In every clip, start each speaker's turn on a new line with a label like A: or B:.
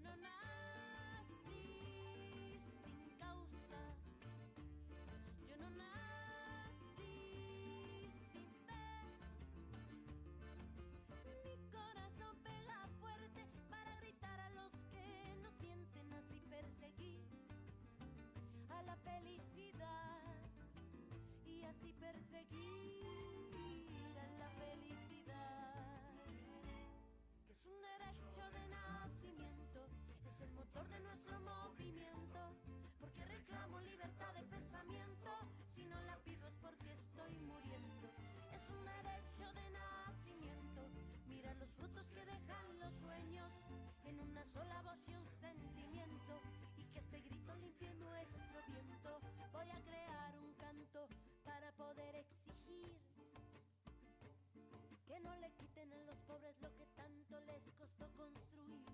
A: no nací sin causa, yo no nací sin fe. Mi corazón pega fuerte para gritar a los que nos mienten, así perseguí a la felicidad y así perseguir a la felicidad, que es un derecho de nacimiento, es el motor de nuestro movimiento, porque reclamo libertad de pensamiento, si no la pido es porque estoy muriendo. Es un derecho de nacimiento, mira los frutos que dejan los sueños, en una sola voz y un sentimiento, y que este grito limpie nuestro viento. Voy a crear un canto para poder exigir que no le quiten a los pobres lo que tanto les costó construir,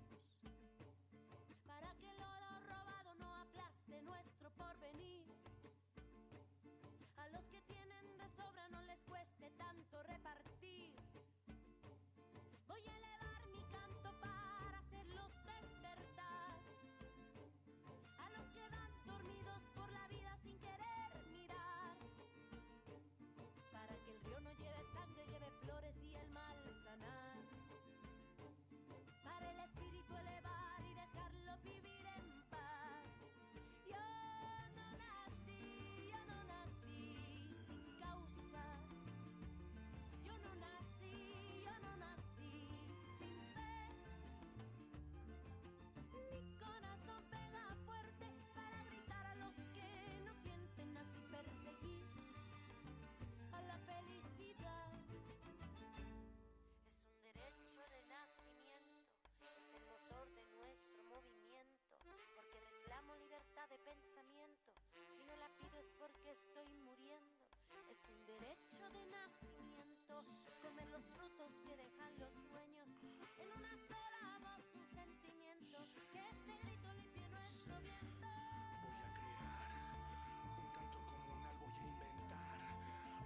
A: para que el oro robado no aplaste nuestro porvenir. A los que tienen de sobra no les cueste tanto repartir. Voy a elevar mi canto para hacerlos despertar, a los que van dormidos por la vida sin querer mirar, para que el río no lleve sangre, lleve flores y el mal sanar, para el espíritu elevar y dejarlo vivir en paz. Yo no nací sin causa, yo no nací sin fe. Mi corazón pega fuerte para gritar a los que no sienten, así perseguir a la felicidad. Es un derecho de nacimiento, es el motor de nuestro movimiento, porque reclamo libertad de pensamiento, si no la pido es porque estoy muriendo. Es un derecho de nacimiento, comer los frutos que dejan los sueños, en una sola voz un sentimiento, que este grito limpie nuestro viento.
B: Voy a crear un canto comunal, voy a inventar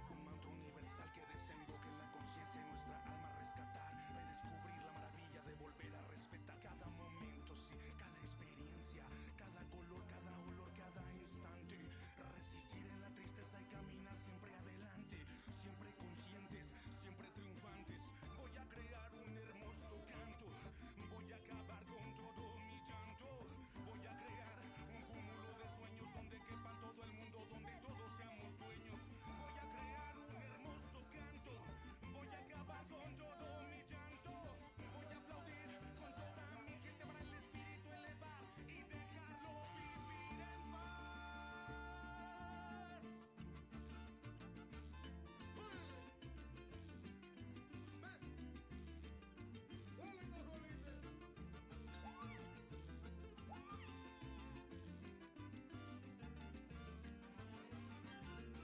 B: un manto universal que desemboque en la conciencia y nuestra alma rescatar, redescubrir la maravilla de volver a respetar cada momento, sí, cada experiencia, cada color, cada olor, cada instante, resistir en la tristeza y caminar siempre adelante, siempre conscientes, siempre triunfantes. Voy a crear un hermoso canto, voy a acabar con todo mi llanto, voy a crear un cúmulo de sueños donde quepan todo el mundo, donde todos seamos dueños. Voy a crear un hermoso canto, voy a acabar con todo mi llanto, voy a aplaudir con toda mi gente para el espíritu elevar y dejarlo vivir en paz.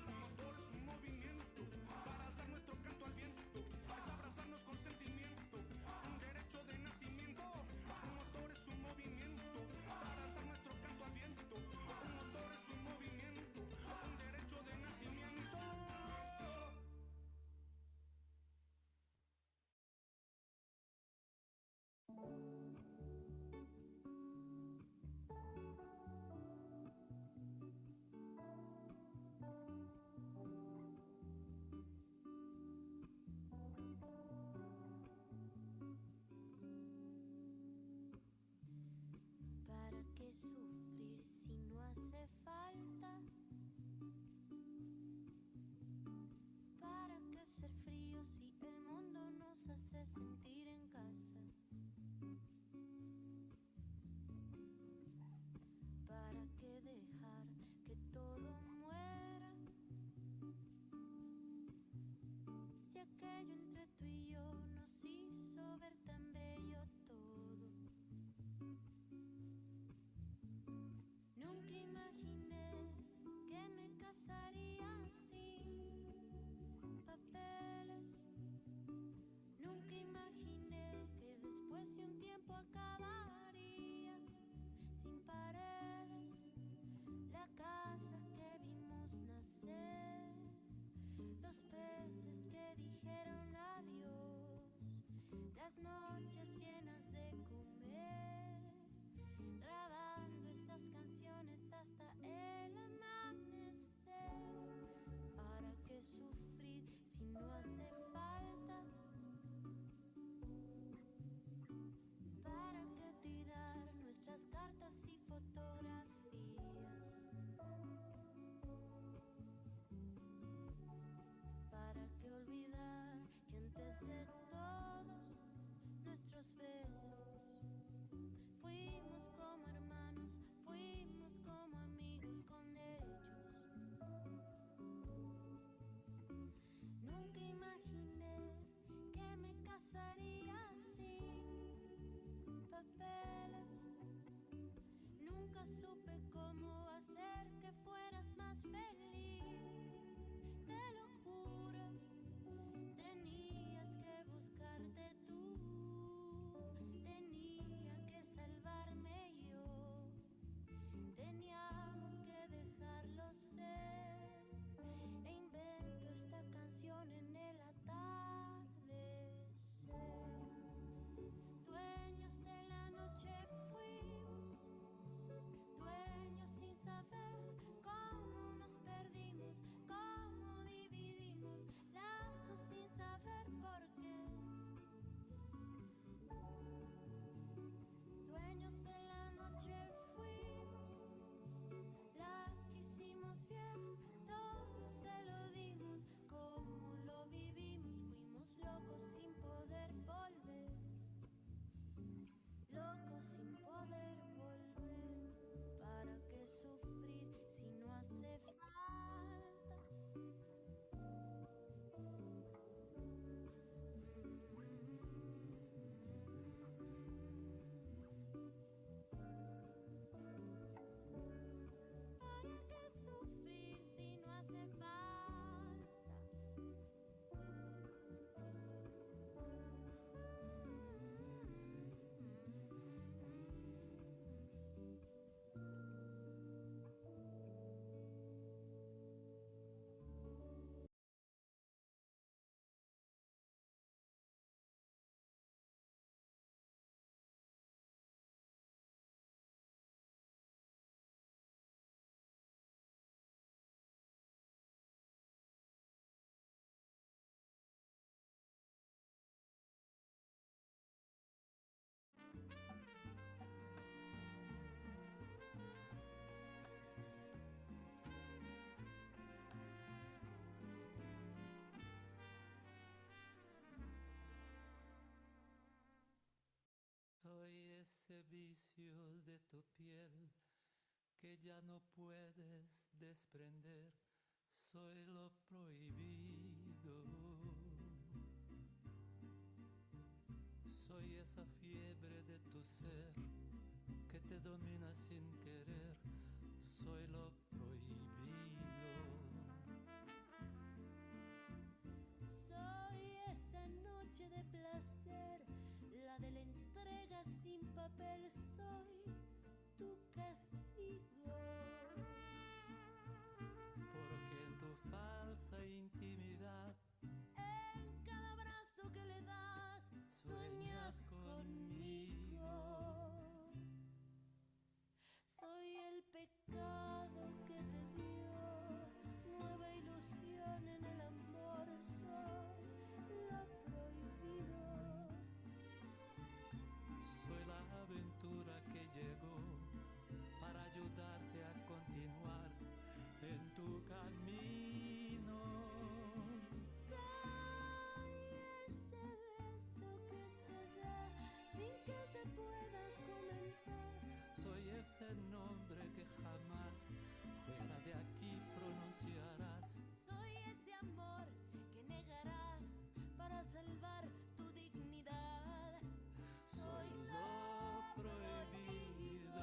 B: Un motor es un movimiento para alzar nuestro canto al viento, es abrazarnos con sentimiento, un derecho de nacimiento. Un motor es un movimiento para alzar nuestro canto al viento, un motor es un movimiento, un derecho de nacimiento.
A: ¿Para qué sufrir si no hace falta? ¿Para qué ser frío si el mundo nos hace sentir en casa? ¿Para qué dejar que todo muera? Si aquello entre tú y yo nos hizo ver tan bello todo. Nunca imaginé que me casaría sin papeles. Nunca imaginé que después de un tiempo acabaría sin paredes. La casa que vimos nacer, los peces que dijeron adiós, las noches llenas de comer,
C: vicio de tu piel que ya no puedes desprender. Soy lo prohibido. Soy esa fiebre de tu ser que te domina sin querer. Soy lo prohibido.
A: Soy esa noche de placer, la de la entrega sin papel. Soy tu castigo.
C: Porque en tu falsa intimidad,
A: en cada abrazo que le das, sueñas conmigo. Soy el pecado que te dio nueva ilusión en el amor. Soy lo prohibido.
C: soy la aventura que llegó para ayudarte a continuar en tu camino.
A: Soy ese beso que se da sin que se pueda comentar.
C: Soy ese nombre que jamás fuera de aquí pronunciarás.
A: Soy ese amor que negarás para salvar tu dignidad.
C: Soy lo prohibido.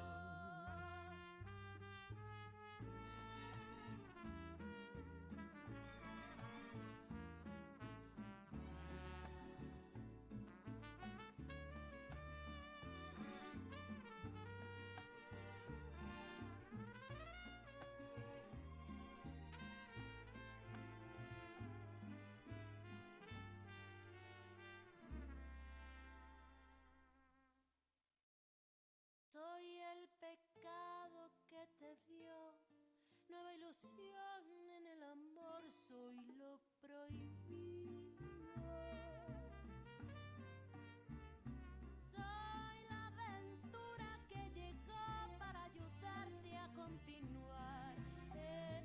A: Soy el pecado que te dio nueva ilusión en el amor. Soy lo prohibido. Soy la aventura que llegó para ayudarte a continuar en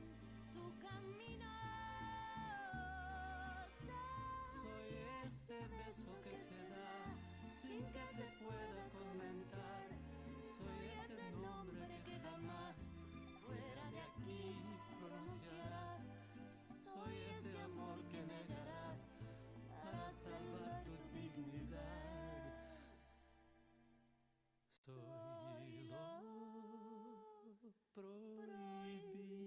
A: tu camino.
C: Soy ese beso que se da sin que se pueda comentar. Soy ese nombre que jamás fuera de aquí pronunciarás. Soy ese amor que negarás para salvar tu dignidad. Soy lo prohibido.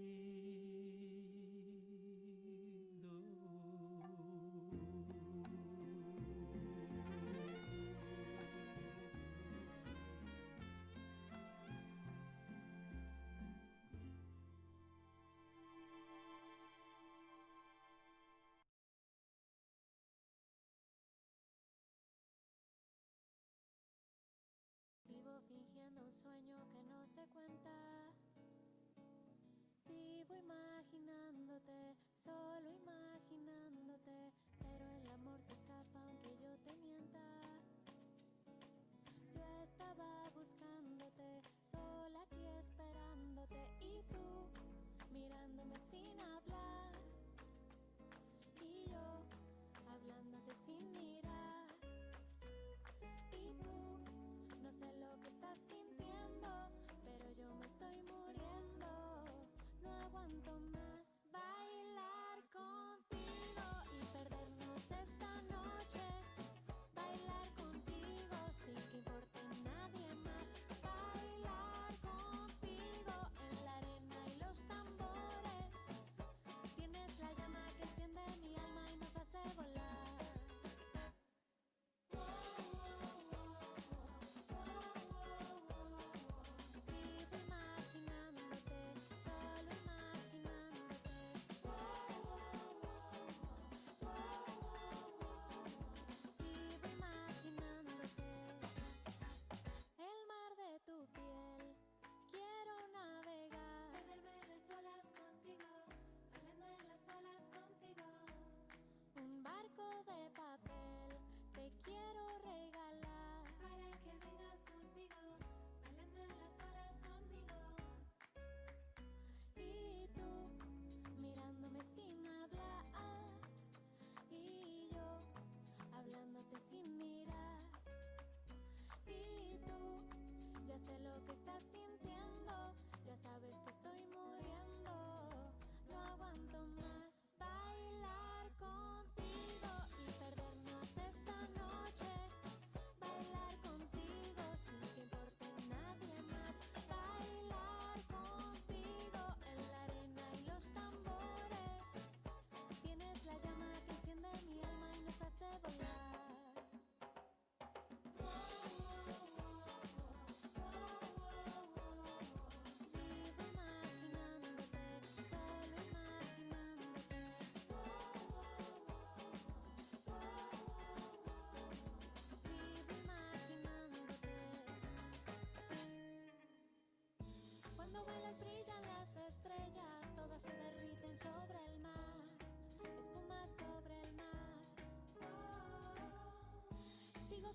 A: Vivo fingiendo un sueño que no se cuenta. Vivo imaginándote, solo imaginándote. Pero el amor se escapa aunque yo te mienta. Yo estaba buscándote, sola aquí esperándote. Y tú mirándome sin hablar. Y yo hablándote sin mirar. Y tú no sé lo que estás sintiendo, pero yo me estoy muriendo. No aguanto más bailar contigo y perdernos esta noche. Bailar contigo sin que importe nadie más. Bailar contigo en la arena y los tambores. Tienes la llama que enciende mi alma y nos hace volar.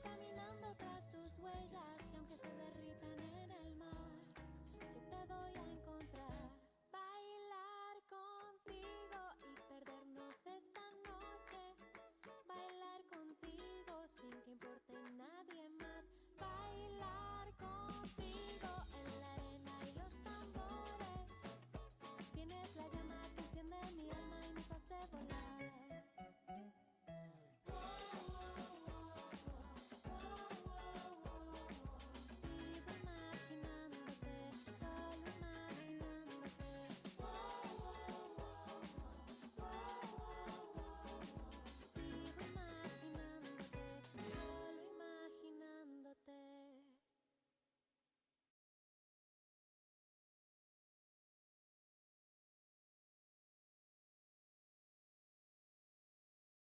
A: caminando tras tus huellas y aunque se derritan en el mar, yo te voy a encontrar. Bailar contigo y perdernos esta noche. Bailar contigo sin que importe nadie más. Bailar contigo en la arena y los tambores. Tienes la llama que enciende mi alma y nos hace volar. Vivo imaginándote,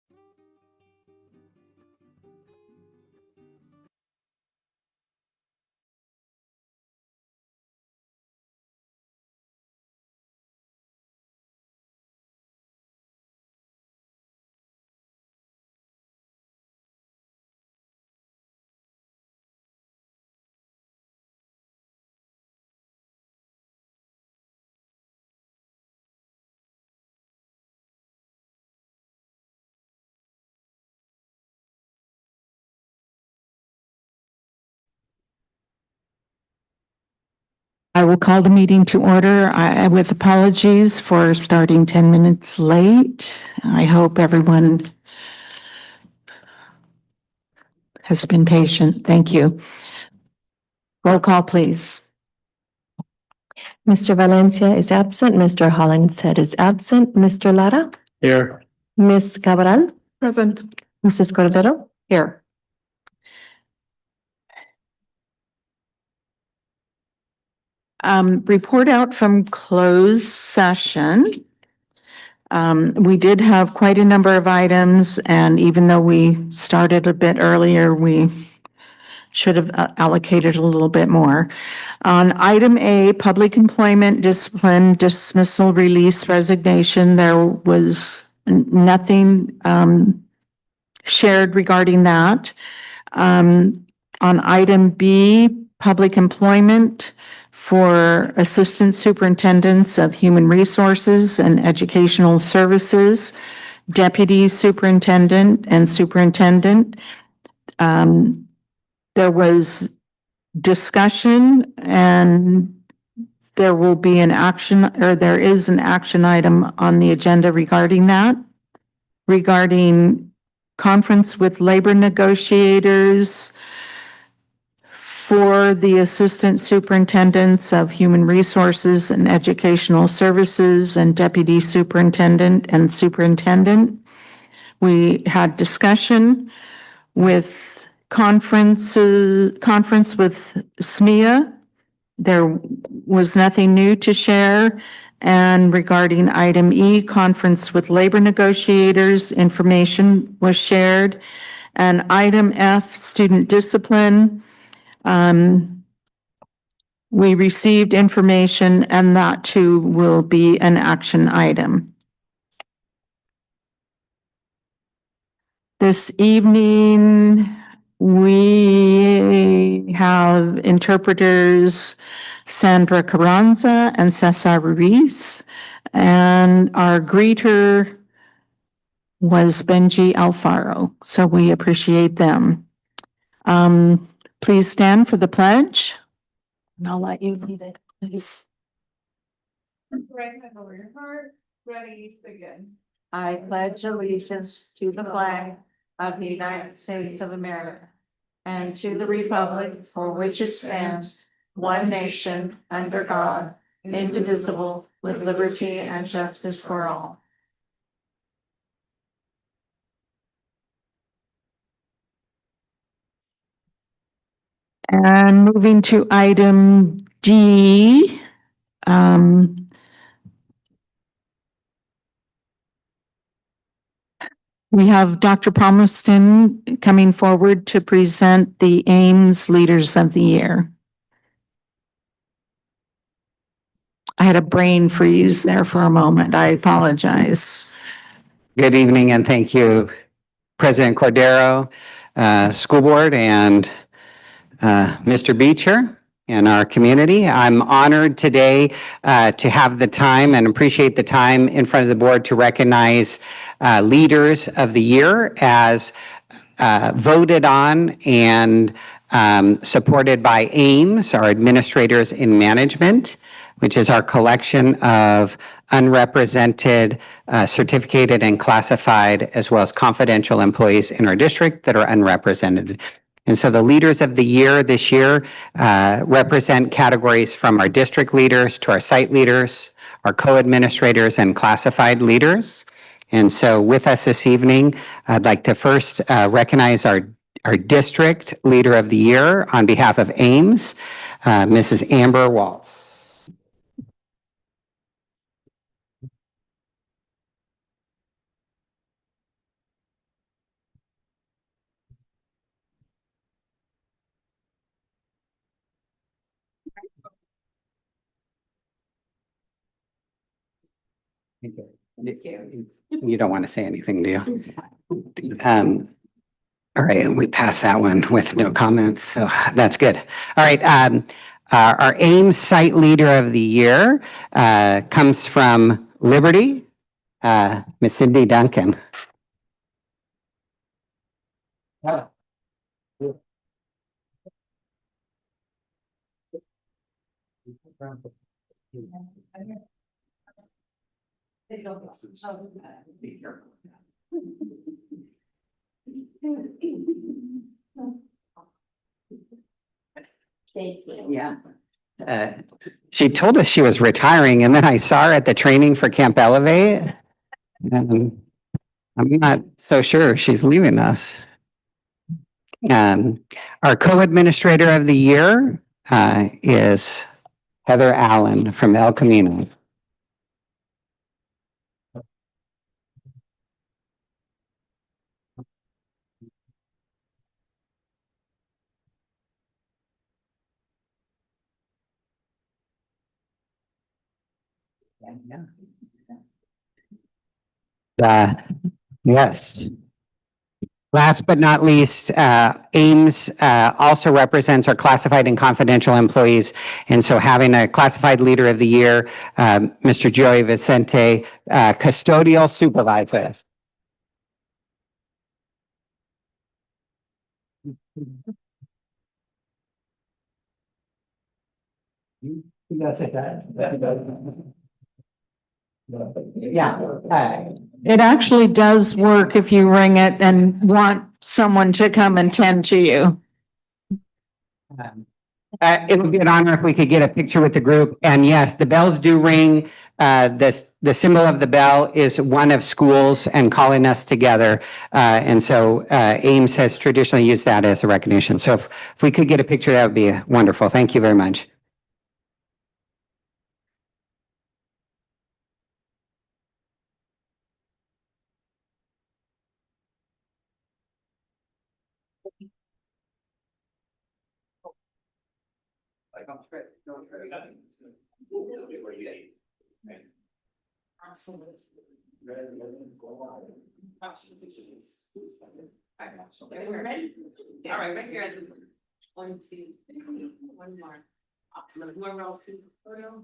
A: solo imaginándote. Vivo imaginándote, solo imaginándote.
D: I will call the meeting to order with apologies for starting 10 minutes late. I hope everyone has been patient. Thank you. Roll call, please.
E: Mr. Valencia is absent. Mr. Hollingshead is absent. Mr. Lara?
F: Here.
E: Ms. Cabral?
D: Present.
E: Mrs. Cordero?
D: Here. Report out from closed session. We did have quite a number of items, and even though we started a bit earlier, we should have allocated a little bit more. On item A, public employment, discipline, dismissal, release, resignation, there was nothing shared regarding that. On item B, public employment for Assistant Superintendents of Human Resources and Educational Services, Deputy Superintendent and Superintendent. There was discussion and there will be an action, or there is an action item on the agenda regarding that, regarding conference with labor negotiators for the Assistant Superintendents of Human Resources and Educational Services and Deputy Superintendent and Superintendent. We had discussion with conference with SMEA. There was nothing new to share. And regarding item E, conference with labor negotiators, information was shared. And item F, student discipline, we received information and that too will be an action item. This evening, we have interpreters Sandra Carranza and Cesar Ruiz, and our greeter was Benji Alfaro, so we appreciate them. Please stand for the pledge. And I'll let you lead it, please.
G: Right hand over your heart, ready, begin.
D: I pledge allegiance to the flag of the United States of America and to the republic for which it stands, one nation, under God, indivisible, with liberty and justice for all. And moving to item D, we have Dr. Palmerston coming forward to present the Ames Leaders of the Year. I had a brain freeze there for a moment. I apologize.
F: Good evening and thank you, President Cordero, school board and Mr. Beecher and our community. I'm honored today to have the time and appreciate the time in front of the board to recognize leaders of the year as voted on and supported by AIMS, our administrators in management, which is our collection of unrepresented, certificated and classified, as well as confidential employees in our district that are unrepresented. And so the leaders of the year this year represent categories from our district leaders to our site leaders, our co-administrators and classified leaders. And so with us this evening, I'd like to first recognize our district leader of the year on behalf of AIMS, Mrs. Amber Waltz. You don't want to say anything, do you? All right, we passed that one with no comments, so that's good. All right, our AIMS Site Leader of the Year comes from Liberty, Miss Cindy Duncan.
E: Thank you.
F: Yeah. She told us she was retiring, and then I saw her at the training for Camp Elevate. And I'm not so sure she's leaving us. Our co-administrator of the year is Heather Allen from El Camino. Yes. Last but not least, AIMS also represents our classified and confidential employees. And so having a classified leader of the year, Mr. Joey Vicente, custodial supervisor. Yeah.
D: It actually does work if you ring it and want someone to come and tend to you.
F: It would be an honor if we could get a picture with the group. And yes, the bells do ring. The symbol of the bell is one of schools and calling us together. And so AIMS has traditionally used that as a recognition. So if we could get a picture, that would be wonderful. Thank you very much.
G: We're ready? All right, right here. 1, 2, 3, one more. Whoever else can photo.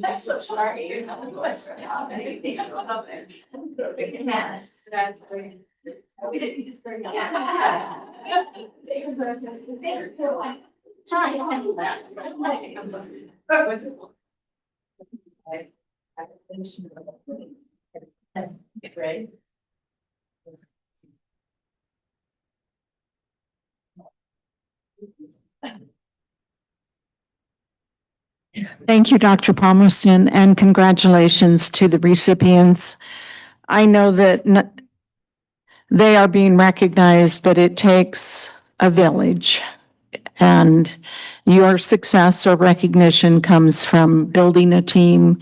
G: I'm so sorry. Yes, that's great. We didn't use very much. Right.
D: Thank you, Dr. Palmerston, and congratulations to the recipients. I know that they are being recognized, but it takes a village. And your success or recognition comes from building a team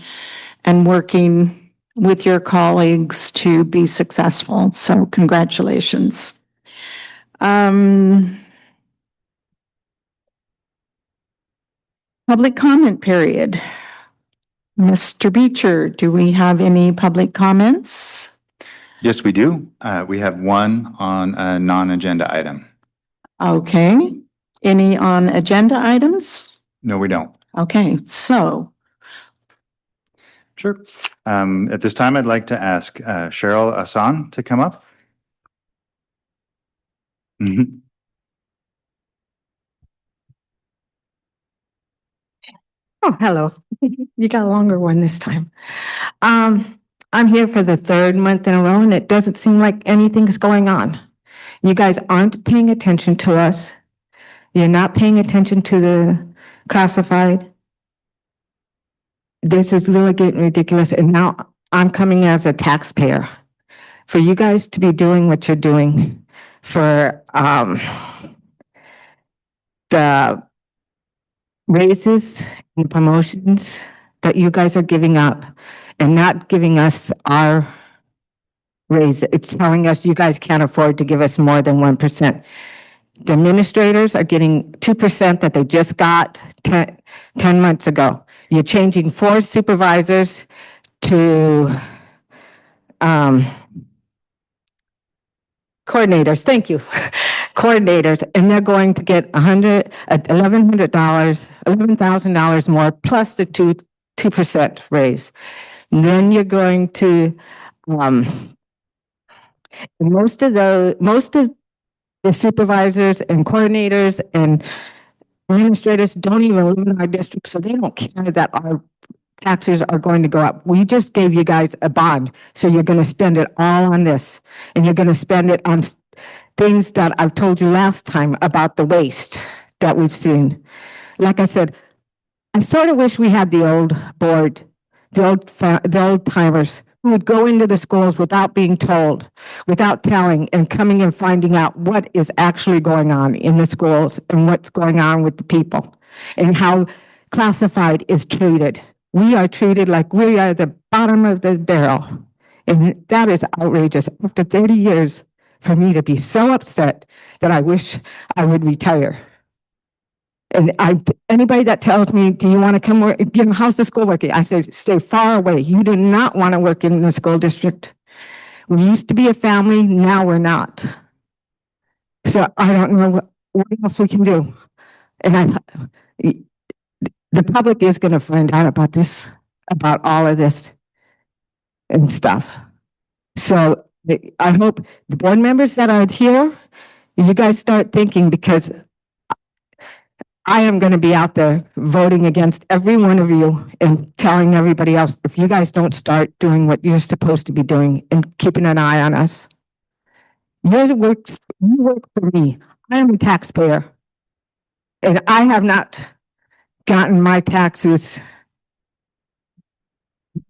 D: and working with your colleagues to be successful. So congratulations. Public comment period. Mr. Beecher, do we have any public comments?
H: Yes, we do. We have one on a non-agenda item.
D: Okay. Any on agenda items?
H: No, we don't.
D: Okay, so
H: Sure. At this time, I'd like to ask Cheryl Hassan to come up. Mhm.
I: Oh, hello. You got a longer one this time. I'm here for the third month in a row and it doesn't seem like anything's going on. You guys aren't paying attention to us. You're not paying attention to the classified. This is really getting ridiculous. And now I'm coming as a taxpayer. For you guys to be doing what you're doing for the raises and promotions that you guys are giving up and not giving us our raise. It's telling us you guys can't afford to give us more than 1%. The administrators are getting 2% that they just got 10 months ago. You're changing 4 supervisors to coordinators. Thank you. Coordinators, and they're going to get $11,000 more plus the 2% raise. And then you're going to most of the supervisors and coordinators and administrators don't even live in our district, so they don't care that our taxes are going to go up. We just gave you guys a bond, so you're going to spend it all on this, and you're going to spend it on things that I've told you last time about the waste that we've seen. Like I said, I sort of wish we had the old board, the old timers who would go into the schools without being told, without telling, and coming and finding out what is actually going on in the schools and what's going on with the people and how classified is treated. We are treated like we are the bottom of the barrel. And that is outrageous. After 30 years, for me to be so upset that I wish I would retire. And anybody that tells me, do you want to come work, how's the school working? I say, stay far away. You do not want to work in the school district. We used to be a family, now we're not. So I don't know what else we can do. And the public is going to find out about this, about all of this and stuff. So I hope the board members that are here, you guys start thinking, because I am going to be out there voting against every one of you and telling everybody else, if you guys don't start doing what you're supposed to be doing and keeping an eye on us. You work for me. I am a taxpayer. And I have not gotten my taxes,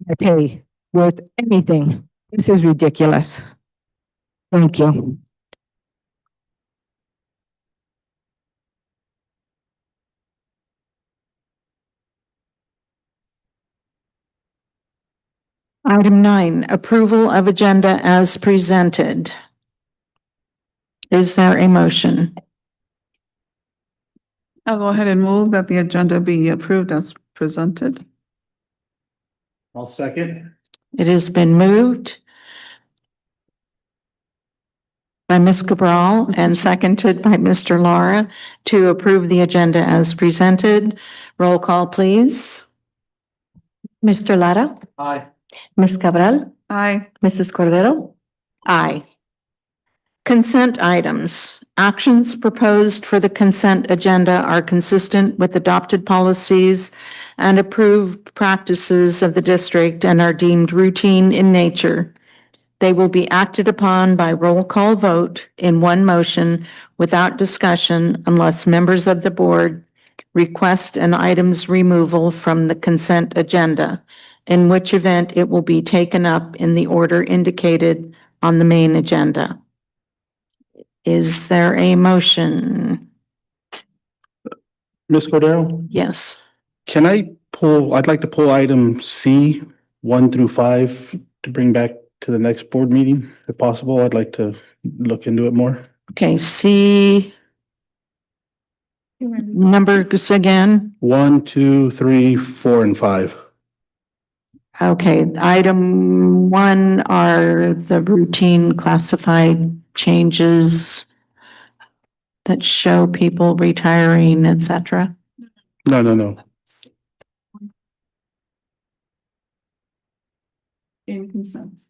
I: I pay, worth anything. This is ridiculous. Thank you.
D: Item 9, approval of agenda as presented. Is there a motion?
J: I'll go ahead and move that the agenda be approved as presented.
C: I'll second.
D: It has been moved by Ms. Cabral and seconded by Mr. Lara to approve the agenda as presented. Roll call, please.
E: Mr. Lara,
C: Aye.
E: Ms. Cabral,
J: Aye.
E: Mrs. Cordero,
D: Aye. Consent items. Actions proposed for the consent agenda are consistent with adopted policies and approved practices of the district and are deemed routine in nature. They will be acted upon by roll call vote in one motion without discussion unless members of the board request an item's removal from the consent agenda, in which event it will be taken up in the order indicated on the main agenda. Is there a motion?
K: Ms. Cordero,
D: Yes.
K: I'd like to pull item C, 1 through 5, to bring back to the next board meeting, if possible. I'd like to look into it more.
D: Okay, C numbers again.
K: 1, 2, 3, 4, and 5.
D: Okay, item 1 are the routine classified changes that show people retiring, etc.
K: No.
J: In consent.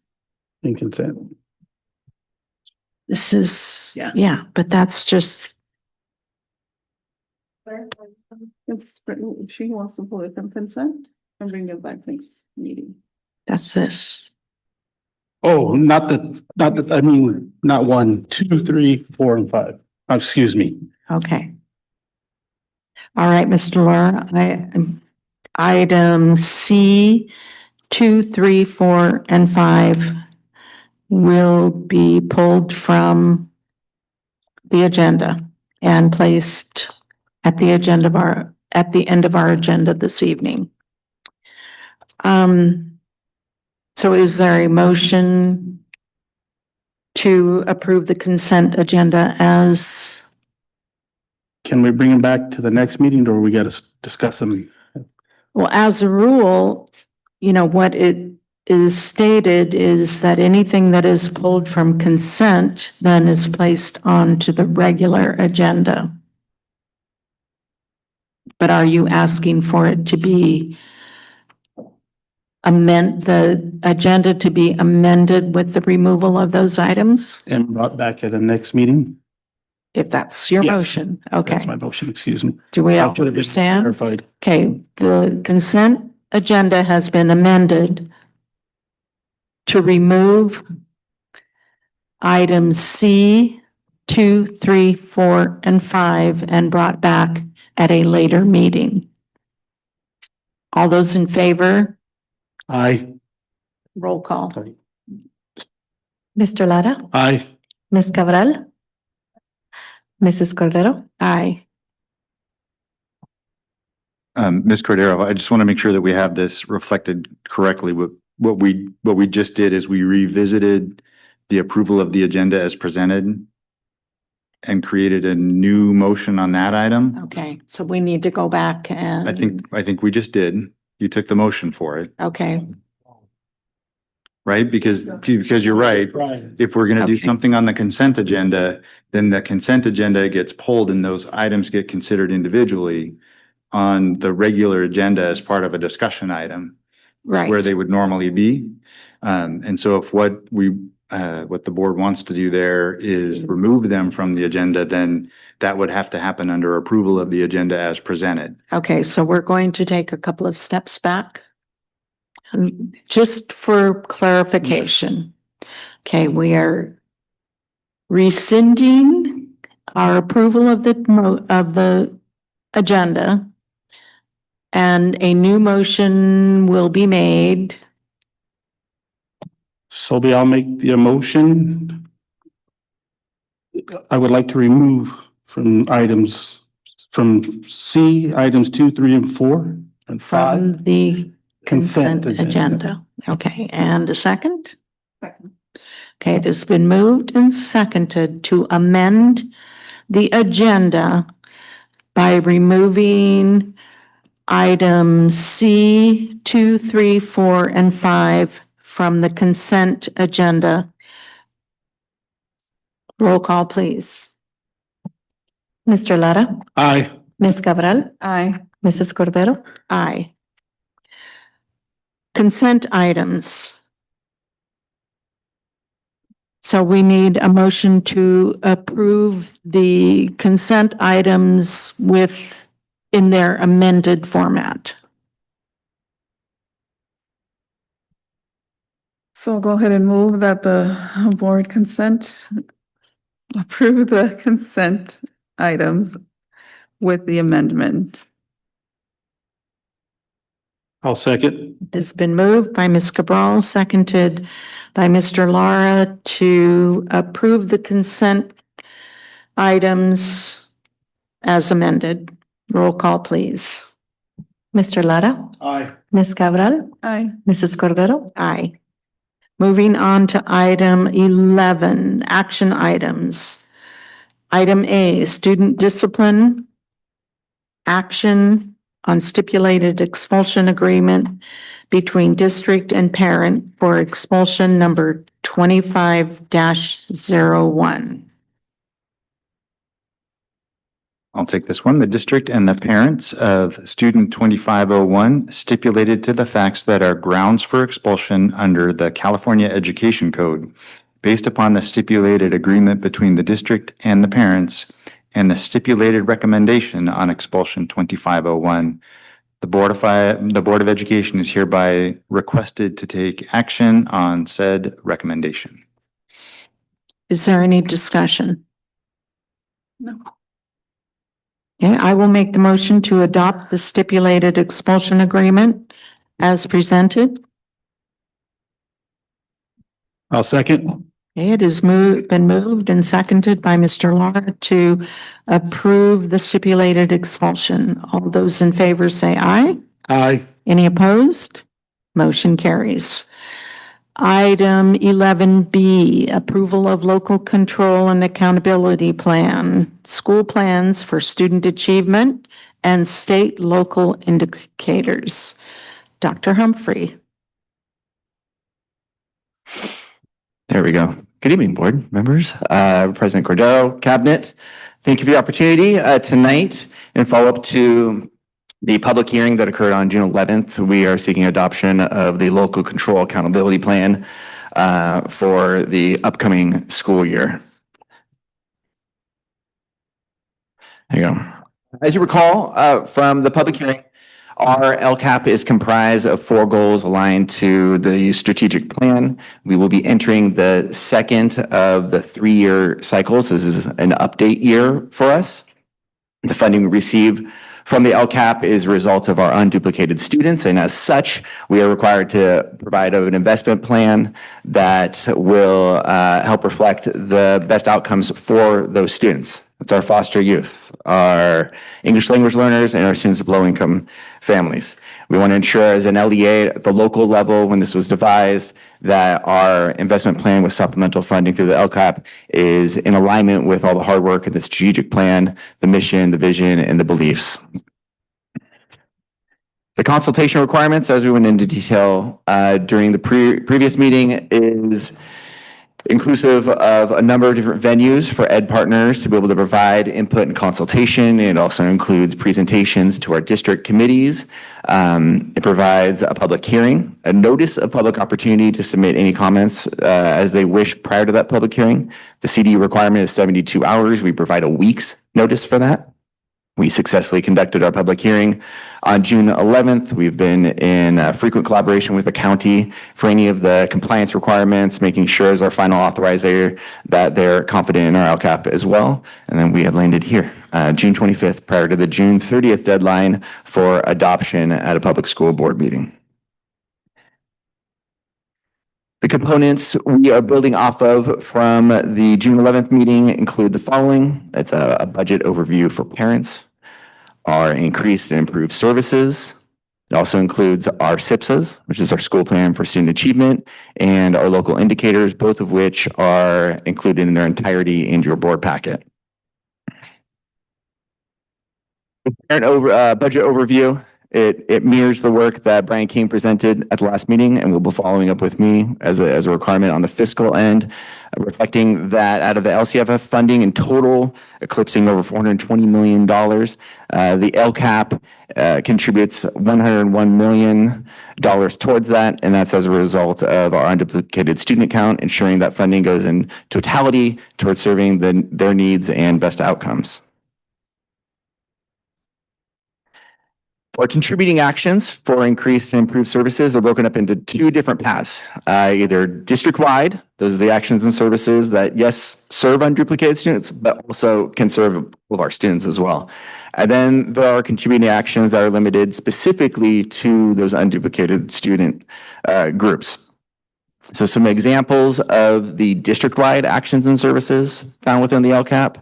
K: In consent.
D: This is,
J: Yeah.
D: yeah, but that's just,
J: She wants to pull it from consent and bring it back next meeting.
D: that's this.
K: Oh, not that, I mean, not 1, 2, 3, 4, and 5. Excuse me.
D: Okay. All right, Mr. Laura, item C, 2, 3, 4, and 5 will be pulled from the agenda and placed at the end of our agenda this evening. So is there a motion to approve the consent agenda as,
K: Can we bring them back to the next meeting, or we got to discuss them?
D: well, as a rule, what it is stated is that anything that is pulled from consent then is placed onto the regular agenda. But are you asking for it to be the agenda to be amended with the removal of those items?
K: And brought back at the next meeting?
D: If that's your
K: Yes.
D: motion, okay.
K: That's my motion, excuse me.
D: Do we all
K: That should have been
D: understand?
K: clarified.
D: Okay, the consent agenda has been amended to remove items C, 2, 3, 4, and 5 and brought back at a later meeting. All those in favor?
K: Aye.
D: Roll call.
E: Mr. Lara,
K: Aye.
E: Ms. Cabral, Mrs. Cordero,
D: Aye.
H: Ms. Cordero, I just want to make sure that we have this reflected correctly. What we just did is we revisited the approval of the agenda as presented and created a new motion on that item.
D: Okay, so we need to go back and.
H: I think we just did. You took the motion for it,
D: Okay,
H: right? Because you're right.
K: Right.
H: If we're going to do
D: Okay.
H: something on the consent agenda, then the consent agenda gets pulled and those items get considered individually on the regular agenda as part of a discussion item where
D: right.
H: they would normally be. And so if what the board wants to do there is remove them from the agenda, then that would have to happen under approval of the agenda as presented.
D: Okay, so we're going to take a couple of steps back. Just for clarification. Okay, we are rescinding our approval of the agenda. And a new motion will be made.
K: Sobe, I'll make the motion. I would like to remove from C, items 2, 3, and 4, and 5.
D: From the consent
K: Consent
D: agenda. Okay, and a second? Second. Okay, it has been moved and seconded to amend the agenda by removing items C, 2, 3, 4, and 5 from the consent agenda. Roll call, please.
E: Mr. Lara,
K: Aye.
E: Ms. Cabral,
J: Aye.
E: Mrs. Cordero,
D: Aye. Consent items. So we need a motion to approve the consent items in their amended format.
J: So go ahead and move that the board approve the consent items with the amendment.
K: I'll second.
D: It's been moved by Ms. Cabral, seconded by Mr. Lara to approve the consent items as amended. Roll call, please.
E: Mr. Lara,
K: Aye.
E: Ms. Cabral,
J: Aye.
E: Mrs. Cordero,
D: Aye. Moving on to item 11, action items. Item A, student discipline, action on stipulated expulsion agreement between district and parent for expulsion number 25-01.
H: I'll take this one. The district and the parents of student 2501 stipulated to the facts that are grounds for expulsion under the California Education Code based upon the stipulated agreement between the district and the parents and the stipulated recommendation on expulsion 2501. The Board of Education is hereby requested to take action on said recommendation.
D: Is there any discussion? No. Okay, I will make the motion to adopt the stipulated expulsion agreement as presented.
K: I'll second.
D: Okay, it has been moved and seconded by Mr. Lara to approve the stipulated expulsion. All those in favor say aye.
K: Aye.
D: Any opposed? Motion carries. Item 11B, approval of local control and accountability plan, school plans for student achievement and state local indicators. Dr. Humphrey.
L: There we go. Good evening, board members, President Cordero, Cabinet. Thank you for the opportunity tonight in follow-up to the public hearing that occurred on June 11th. We are seeking adoption of the local control accountability plan for the upcoming school year. There you go. As you recall from the public hearing, our LCAP is comprised of 4 goals aligned to the strategic plan. We will be entering the second of the 3-year cycles. This is an update year for us. The funding we receive from the LCAP is a result of our unduplicated students, and as such, we are required to provide an investment plan that will help reflect the best outcomes for those students. It's our foster youth, our English language learners, and our students of low-income families. We want to ensure as an LEA at the local level, when this was devised, that our investment plan with supplemental funding through the LCAP is in alignment with all the hard work of the strategic plan, the mission, the vision, and the beliefs. The consultation requirements, as we went into detail during the previous meeting, is inclusive of a number of different venues for ed partners to be able to provide input and consultation. It also includes presentations to our district committees. It provides a public hearing, a notice of public opportunity to submit any comments as they wish prior to that public hearing. The CD requirement is 72 hours. We provide a week's notice for that. We successfully conducted our public hearing on June 11th. We've been in frequent collaboration with the county for any of the compliance requirements, making sure as our final authorizer that they're confident in our LCAP as well. And then we have landed here, June 25th, prior to the June 30th deadline for adoption at a public school board meeting. The components we are building off of from the June 11th meeting include the following. It's a budget overview for parents, our increased and improved services. It also includes our SIPSAs, which is our school plan for student achievement, and our local indicators, both of which are included in their entirety in your board packet. The parent budget overview. It mirrors the work that Brian King presented at the last meeting and will be following up with me as a requirement on the fiscal end, reflecting that out of the LCFF funding in total, eclipsing over $420 million, the LCAP contributes $101 million towards that, and that's as a result of our unduplicated student count, ensuring that funding goes in totality towards serving their needs and best outcomes. Our contributing actions for increased and improved services are broken up into 2 different paths, either district-wide, those are the actions and services that, yes, serve unduplicated students, but also can serve all of our students as well. And then there are contributing actions that are limited specifically to those unduplicated student groups. So some examples of the district-wide actions and services found within the LCAP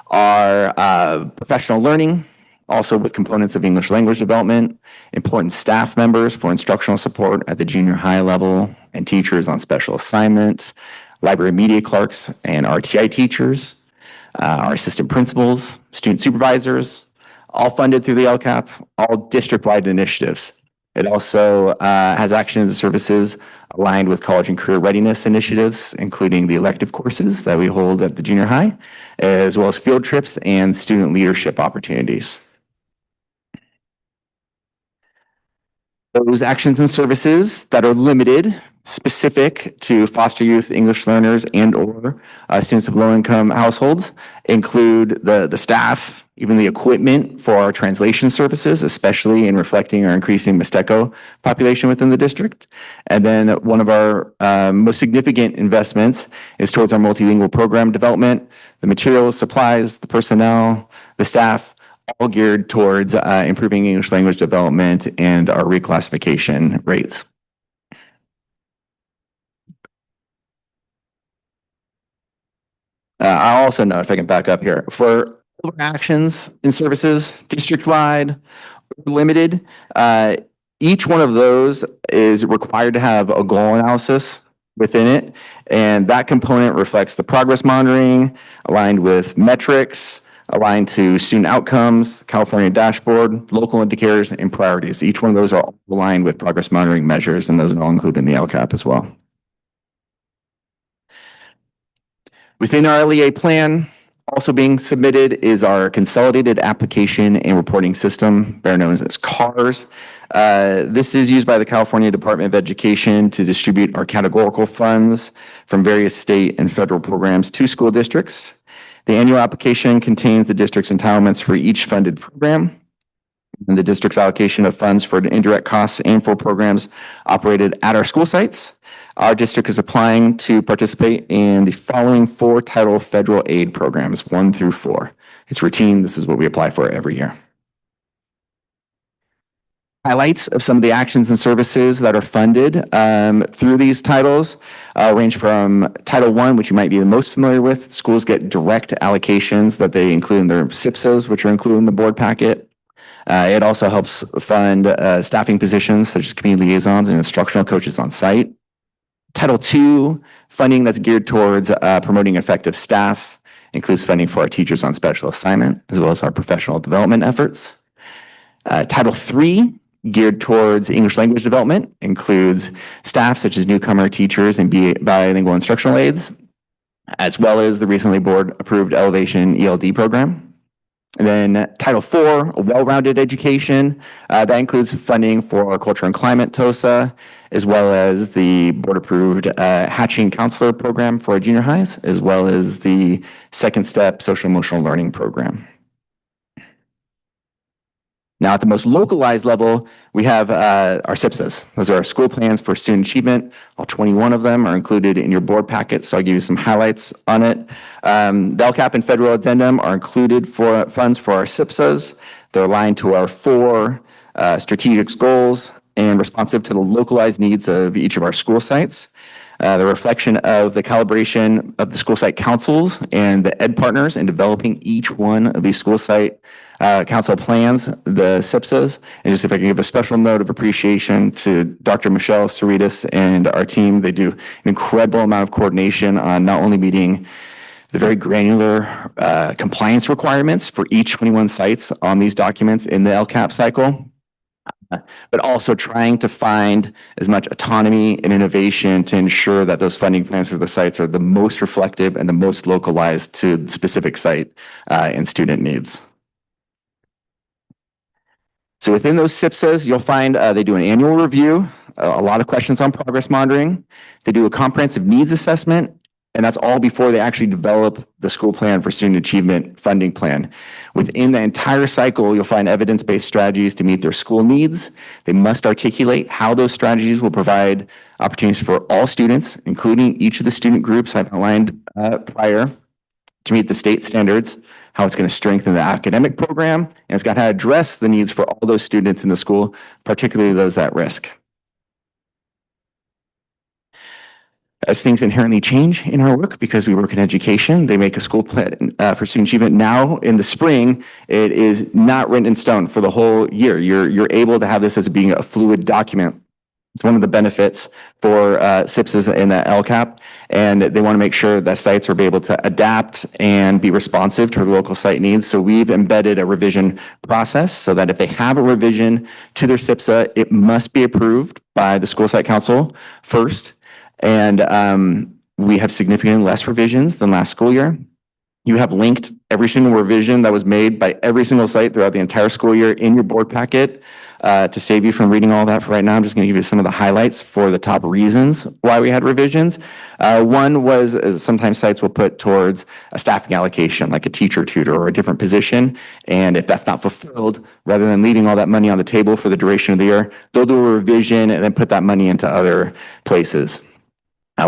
L: are professional learning, also with components of English language development, important staff members for instructional support at the junior high level and teachers on special assignment, library media clerks and RTI teachers, our assistant principals, student supervisors, all funded through the LCAP, all district-wide initiatives. It also has actions and services aligned with college and career readiness initiatives, including the elective courses that we hold at the junior high, as well as field trips and student leadership opportunities. Those actions and services that are limited, specific to foster youth English learners and/or students of low-income households include the staff, even the equipment for our translation services, especially in reflecting our increasing Mixteco population within the district. And then one of our most significant investments is towards our multilingual program development, the materials, supplies, the personnel, the staff, all geared towards improving English language development and our reclassification rates. I'll also note, if I can back up here, for actions and services, district-wide, limited, each one of those is required to have a goal analysis within it, and that component reflects the progress monitoring, aligned with metrics, aligned to student outcomes, California dashboard, local indicators, and priorities. Each one of those are all aligned with progress monitoring measures, and those are all included in the LCAP as well. Within our LEA plan, also being submitted is our Consolidated Application and Reporting System, better known as CARS. This is used by the California Department of Education to distribute our categorical funds from various state and federal programs to school districts. The annual application contains the district's entitlements for each funded program and the district's allocation of funds for indirect costs and for programs operated at our school sites. Our district is applying to participate in the following 4 title federal aid programs, 1 through 4. It's routine. This is what we apply for every year. Highlights of some of the actions and services that are funded through these titles range from Title I, which you might be the most familiar with. Schools get direct allocations that they include in their SIPSAs, which are included in the board packet. It also helps fund staffing positions such as community liaisons and instructional coaches on site. Title II, funding that's geared towards promoting effective staff, includes funding for our teachers on special assignment, as well as our professional development efforts. Title III, geared towards English language development, includes staff such as newcomer teachers and bilingual instructional aides, as well as the recently board-approved Elevation ELD program. And then Title IV, a well-rounded education, that includes funding for culture and climate TOSA, as well as the board-approved Hatching Counselor program for our junior highs, as well as the Second Step Social Emotional Learning program. Now, at the most localized level, we have our SIPSAs. Those are our school plans for student achievement. All 21 of them are included in your board packet, so I'll give you some highlights on it. The LCAP and federal addendum are included for funds for our SIPSAs. They're aligned to our 4 strategic goals and responsive to the localized needs of each of our school sites. The reflection of the calibration of the school site councils and the ed partners in developing each one of these school site council plans, the SIPSAs. And just if I can give a special note of appreciation to Dr. Michelle Cerritas and our team. They do an incredible amount of coordination on not only meeting the very granular compliance requirements for each 21 sites on these documents in the LCAP cycle, but also trying to find as much autonomy and innovation to ensure that those funding plans for the sites are the most reflective and the most localized to the specific site and student needs. So within those SIPSAs, you'll find they do an annual review, a lot of questions on progress monitoring. They do a comprehensive needs assessment, and that's all before they actually develop the school plan for student achievement funding plan. Within the entire cycle, you'll find evidence-based strategies to meet their school needs. They must articulate how those strategies will provide opportunities for all students, including each of the student groups I've outlined prior, to meet the state standards, how it's going to strengthen the academic program, and it's got to address the needs for all those students in the school, particularly those at risk. As things inherently change in our work because we work in education, they make a school plan for student achievement now in the spring. It is not written in stone for the whole year. You're able to have this as being a fluid document. It's one of the benefits for SIPSs in the LCAP, and they want to make sure that sites are able to adapt and be responsive to the local site needs. So we've embedded a revision process so that if they have a revision to their SIPSA, it must be approved by the school site council first. And we have significantly less revisions than last school year. You have linked every single revision that was made by every single site throughout the entire school year in your board packet. To save you from reading all that for right now, I'm just going to give you some of the highlights for the top reasons why we had revisions. One was sometimes sites will put towards a staffing allocation, like a teacher tutor or a different position. And if that's not fulfilled, rather than leaving all that money on the table for the duration of the year, they'll do a revision and then put that money into other places.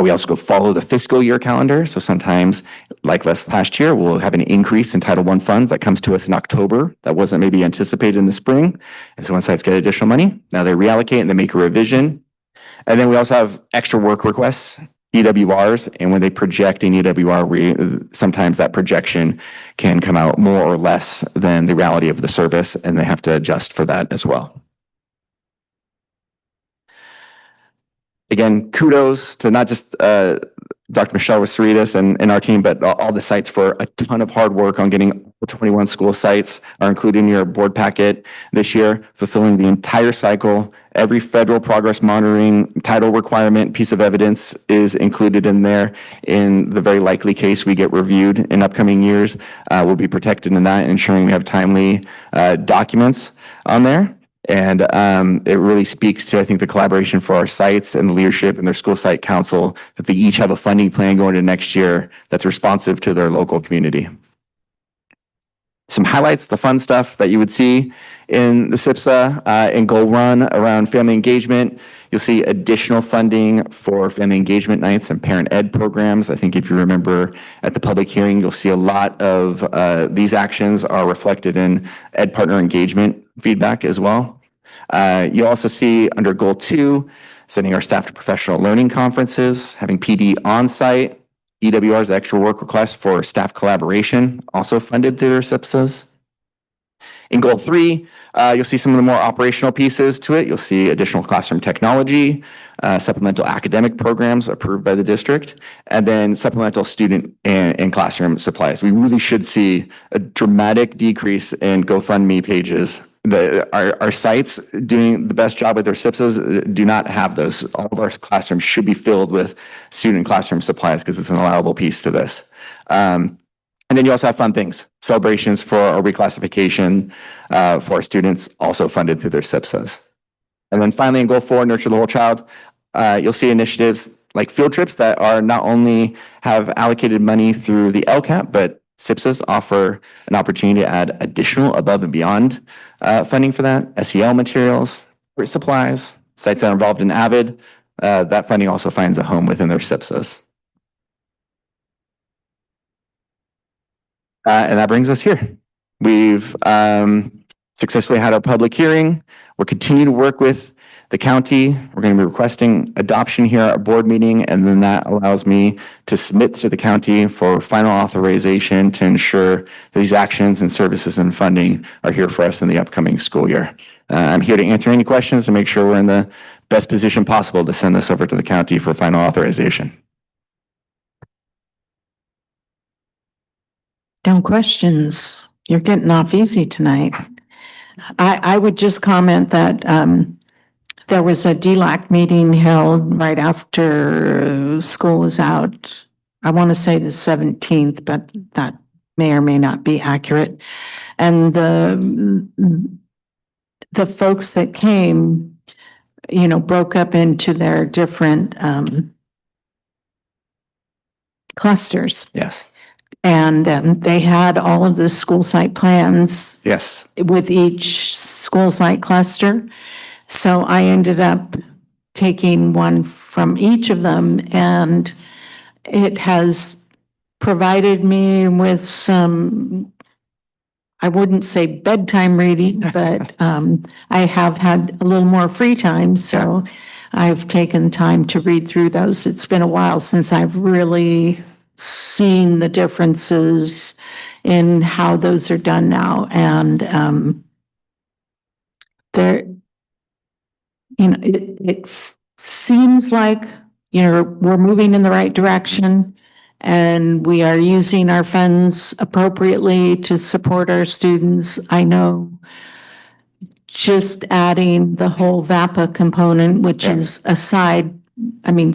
L: We also go follow the fiscal year calendar. So sometimes, like last year, we'll have an increase in Title I funds that comes to us in October that wasn't maybe anticipated in the spring. And so when sites get additional money, now they reallocate and they make a revision. And then we also have extra work requests, EWRs, and when they project an EWR, sometimes that projection can come out more or less than the reality of the service, and they have to adjust for that as well. Again, kudos to not just Dr. Michelle Wasaritas and our team, but all the sites for a ton of hard work on getting all 21 school sites are included in your board packet this year, fulfilling the entire cycle. Every federal progress monitoring title requirement piece of evidence is included in there. In the very likely case we get reviewed in upcoming years, we'll be protected in that, ensuring we have timely documents on there. And it really speaks to, I think, the collaboration for our sites and the leadership and their school site council, that they each have a funding plan going into next year that's responsive to their local community. Some highlights, the fun stuff that you would see in the SIPSA in Goal Run around family engagement. You'll see additional funding for family engagement nights and parent ed programs. I think if you remember at the public hearing, you'll see a lot of these actions are reflected in ed partner engagement feedback as well. You also see under Goal 2, sending our staff to professional learning conferences, having PD on site, EWR's extra work request for staff collaboration, also funded through their SIPSAs. In Goal 3, you'll see some of the more operational pieces to it. You'll see additional classroom technology, supplemental academic programs approved by the district, and then supplemental student and classroom supplies. We really should see a dramatic decrease in GoFundMe pages. Our sites doing the best job with their SIPSAs do not have those. All of our classrooms should be filled with student classroom supplies because it's an allowable piece to this. And then you also have fun things, celebrations for our reclassification for our students, also funded through their SIPSAs. And then finally in Goal 4, Nurture the Whole Child, you'll see initiatives like field trips that are not only have allocated money through the LCAP, but SIPSAs offer an opportunity to add additional above and beyond funding for that, SEL materials, supplies, sites that are involved in AVID, that funding also finds a home within their SIPSAs. And that brings us here. We've successfully had our public hearing. We're continuing to work with the county. We're going to be requesting adoption here at our board meeting, and then that allows me to submit to the county for final authorization to ensure these actions and services and funding are here for us in the upcoming school year. I'm here to answer any questions to make sure we're in the best position possible to send this over to the county for final authorization.
D: No questions. You're getting off easy tonight. I would just comment that there was a DLAC meeting held right after school was out. I want to say the 17th, but that may or may not be accurate. And the folks that came, you know, broke up into their different clusters.
L: Yes.
D: And they had all of the school site plans.
L: Yes.
D: With each school site cluster. So I ended up taking one from each of them, and it has provided me with some, I wouldn't say bedtime reading, but I have had a little more free time. So I've taken time to read through those. It's been a while since I've really seen the differences in how those are done now. And there, you know, it seems like, we're moving in the right direction and we are using our funds appropriately to support our students. I know just adding the whole VAPA component, which is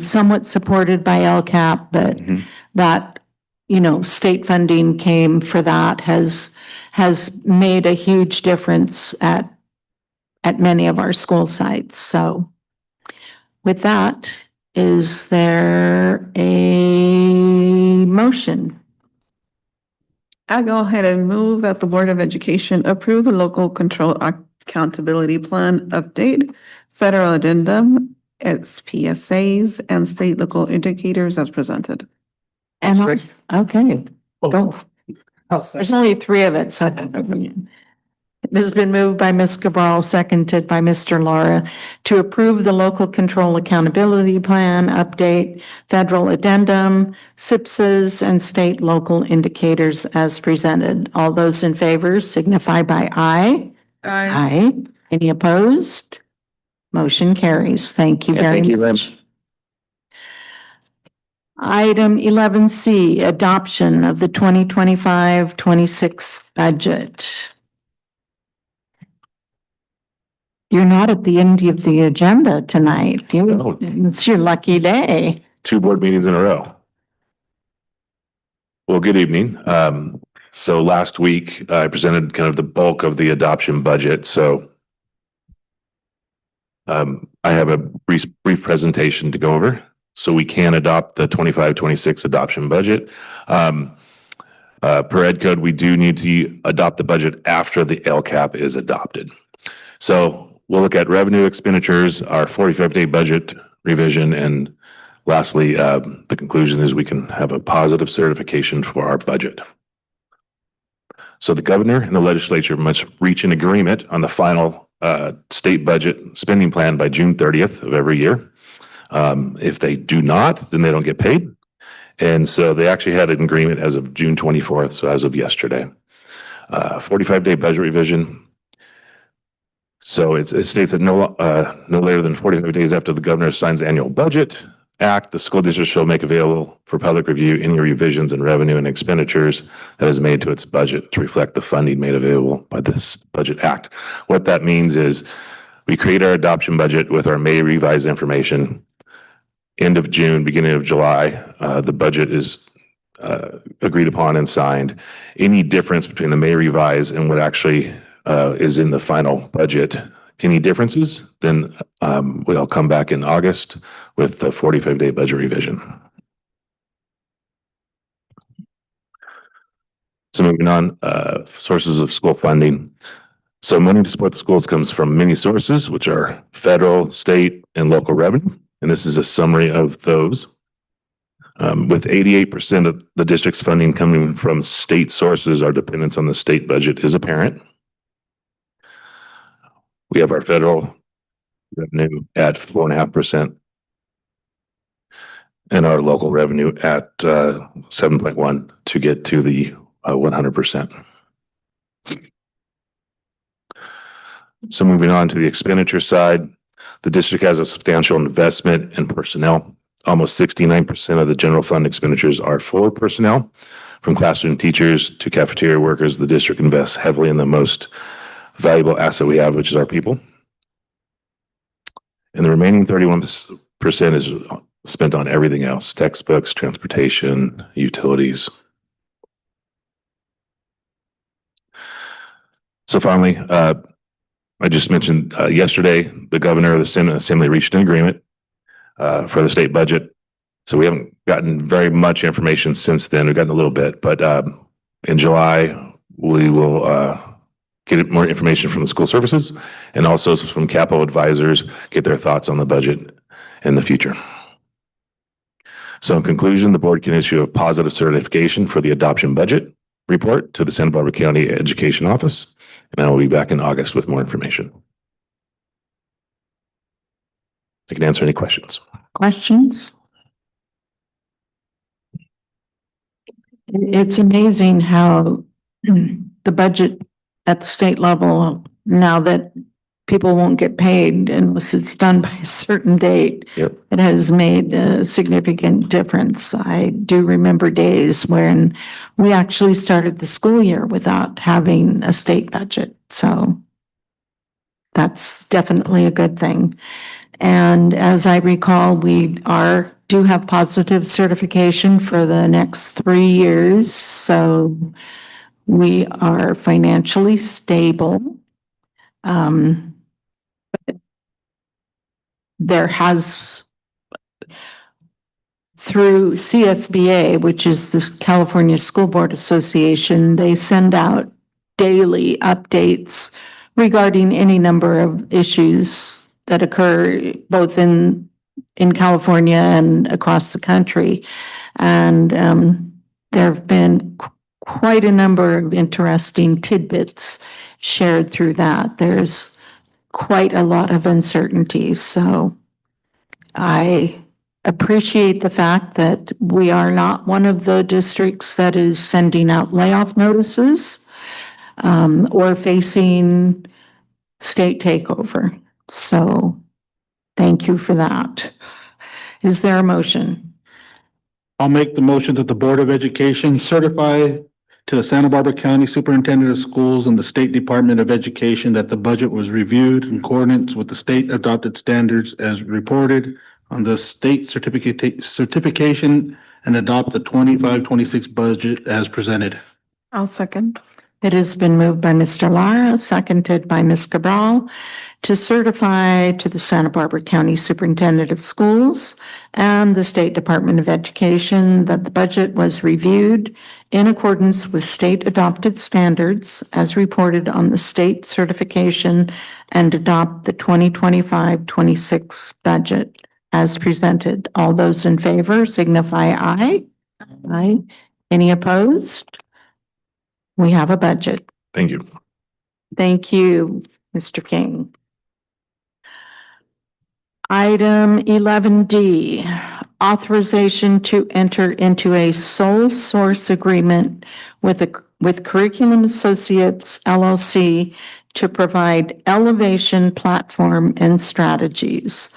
D: somewhat supported by LCAP, but that, state funding came for that has made a huge difference at many of our school sites. So with that, is there a motion?
J: I go ahead and move that the Board of Education approve the local control accountability plan update, federal addendum, SPSAs, and state local indicators as presented.
D: And okay, go. There's only three of it, so it has been moved by Ms. Cabral, seconded by Mr. Laura, to approve the local control accountability plan update, federal addendum, SIPSAs, and state local indicators as presented. All those in favor signify by aye. Aye. Any opposed? Motion carries. Thank you very much. Item 11C, adoption of the 2025-26 budget. You're not at the end of the agenda tonight. It's your lucky day.
M: 2 board meetings in a row. Well, good evening. So last week I presented kind of the bulk of the adoption budget. So I have a brief presentation to go over so we can adopt the 25-26 adoption budget. Per Ed Code, we do need to adopt the budget after the LCAP is adopted. So we'll look at revenue expenditures, our 45-day budget revision, and lastly, the conclusion is we can have a positive certification for our budget. So the governor and the legislature must reach an agreement on the final state budget spending plan by June 30th of every year. If they do not, then they don't get paid. And so they actually had an agreement as of June 24th, so as of yesterday. 45-day budget revision. So it states that no later than 45 days after the governor signs the annual budget act, the school district shall make available for public review any revisions in revenue and expenditures that is made to its budget to reflect the funding made available by this budget act. What that means is we create our adoption budget with our May revised information. End of June, beginning of July, the budget is agreed upon and signed. Any difference between the May revise and what actually is in the final budget, any differences, then we'll come back in August with the 45-day budget revision. So moving on, sources of school funding. So money to support the schools comes from many sources, which are federal, state, and local revenue. And this is a summary of those. With 88% of the district's funding coming from state sources, our dependence on the state budget is apparent. We have our federal revenue at 4.5% and our local revenue at 7.1% to get to the 100%. So moving on to the expenditure side, the district has a substantial investment in personnel. Almost 69% of the general fund expenditures are for personnel. From classroom teachers to cafeteria workers, the district invests heavily in the most valuable asset we have, which is our people. And the remaining 31% is spent on everything else: textbooks, transportation, utilities. So finally, I just mentioned yesterday, the governor of the Senate Assembly reached an agreement for the state budget. So we haven't gotten very much information since then. We've gotten a little bit, but in July, we will get more information from the school services and also from capital advisors, get their thoughts on the budget in the future. So in conclusion, the board can issue a positive certification for the adoption budget report to the Santa Barbara County Education Office. And I will be back in August with more information. I can answer any questions.
D: Questions? It's amazing how the budget at the state level, now that people won't get paid unless it's done by a certain date.
L: Yep.
D: It has made a significant difference. I do remember days when we actually started the school year without having a state budget. So that's definitely a good thing. And as I recall, do have positive certification for the next 3 years. So we are financially stable. There has, through CSBA, which is the California School Board Association, they send out daily updates regarding any number of issues that occur both in California and across the country. And there have been quite a number of interesting tidbits shared through that. There's quite a lot of uncertainty. So I appreciate the fact that we are not one of the districts that is sending out layoff notices or facing state takeover. So thank you for that. Is there a motion?
K: I'll make the motion that the Board of Education certify to the Santa Barbara County Superintendent of Schools and the State Department of Education that the budget was reviewed in accordance with the state adopted standards as reported on the state certification and adopt the 25-26 budget as presented.
J: I'll second.
D: It has been moved by Mr. Lara, seconded by Ms. Cabral, to certify to the Santa Barbara County Superintendent of Schools and the State Department of Education that the budget was reviewed in accordance with state adopted standards as reported on the state certification and adopt the 2025-26 budget as presented. All those in favor signify aye. Aye. Any opposed? We have a budget.
M: Thank you.
D: Thank you, Mr. King. Item 11D, authorization to enter into a sole source agreement with Curriculum Associates LLC to provide elevation platform and strategies.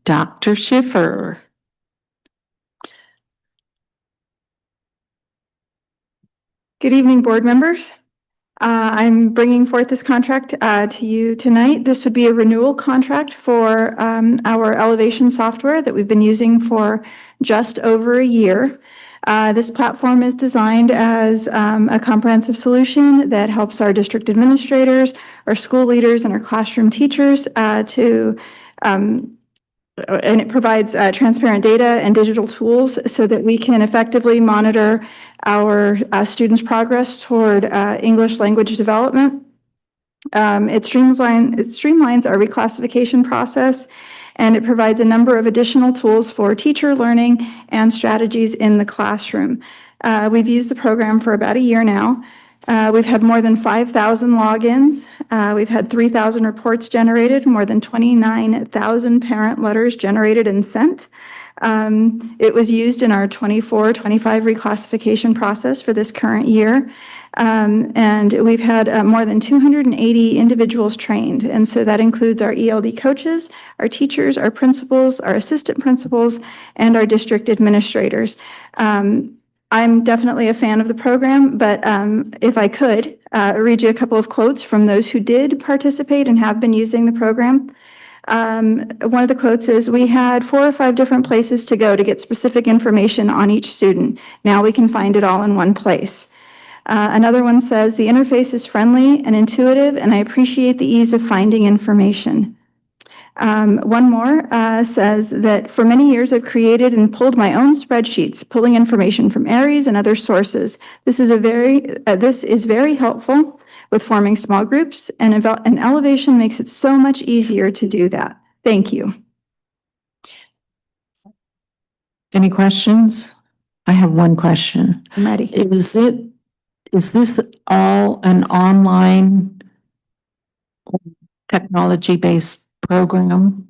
D: Dr. Schiffer.
N: Good evening, board members. I'm bringing forth this contract to you tonight. This would be a renewal contract for our elevation software that we've been using for just over a year. This platform is designed as a comprehensive solution that helps our district administrators, our school leaders, and our classroom teachers and it provides transparent data and digital tools so that we can effectively monitor our students' progress toward English language development. It streamlines our reclassification process, and it provides a number of additional tools for teacher learning and strategies in the classroom. We've used the program for about a year now. We've had more than 5,000 logins. We've had 3,000 reports generated, more than 29,000 parent letters generated and sent. It was used in our 24-25 reclassification process for this current year. And we've had more than 280 individuals trained. And so that includes our ELD coaches, our teachers, our principals, our assistant principals, and our district administrators. I'm definitely a fan of the program, but if I could read you a couple of quotes from those who did participate and have been using the program. One of the quotes is, "We had 4 or 5 different places to go to get specific information on each student. Now we can find it all in one place." Another one says, "The interface is friendly and intuitive, and I appreciate the ease of finding information." One more says that for many years I've created and pulled my own spreadsheets, pulling information from Aries and other sources. This is very helpful with forming small groups, and Elevation makes it so much easier to do that. Thank you.
D: Any questions? I have one question.
N: I'm ready.
D: Is this all an online technology-based program?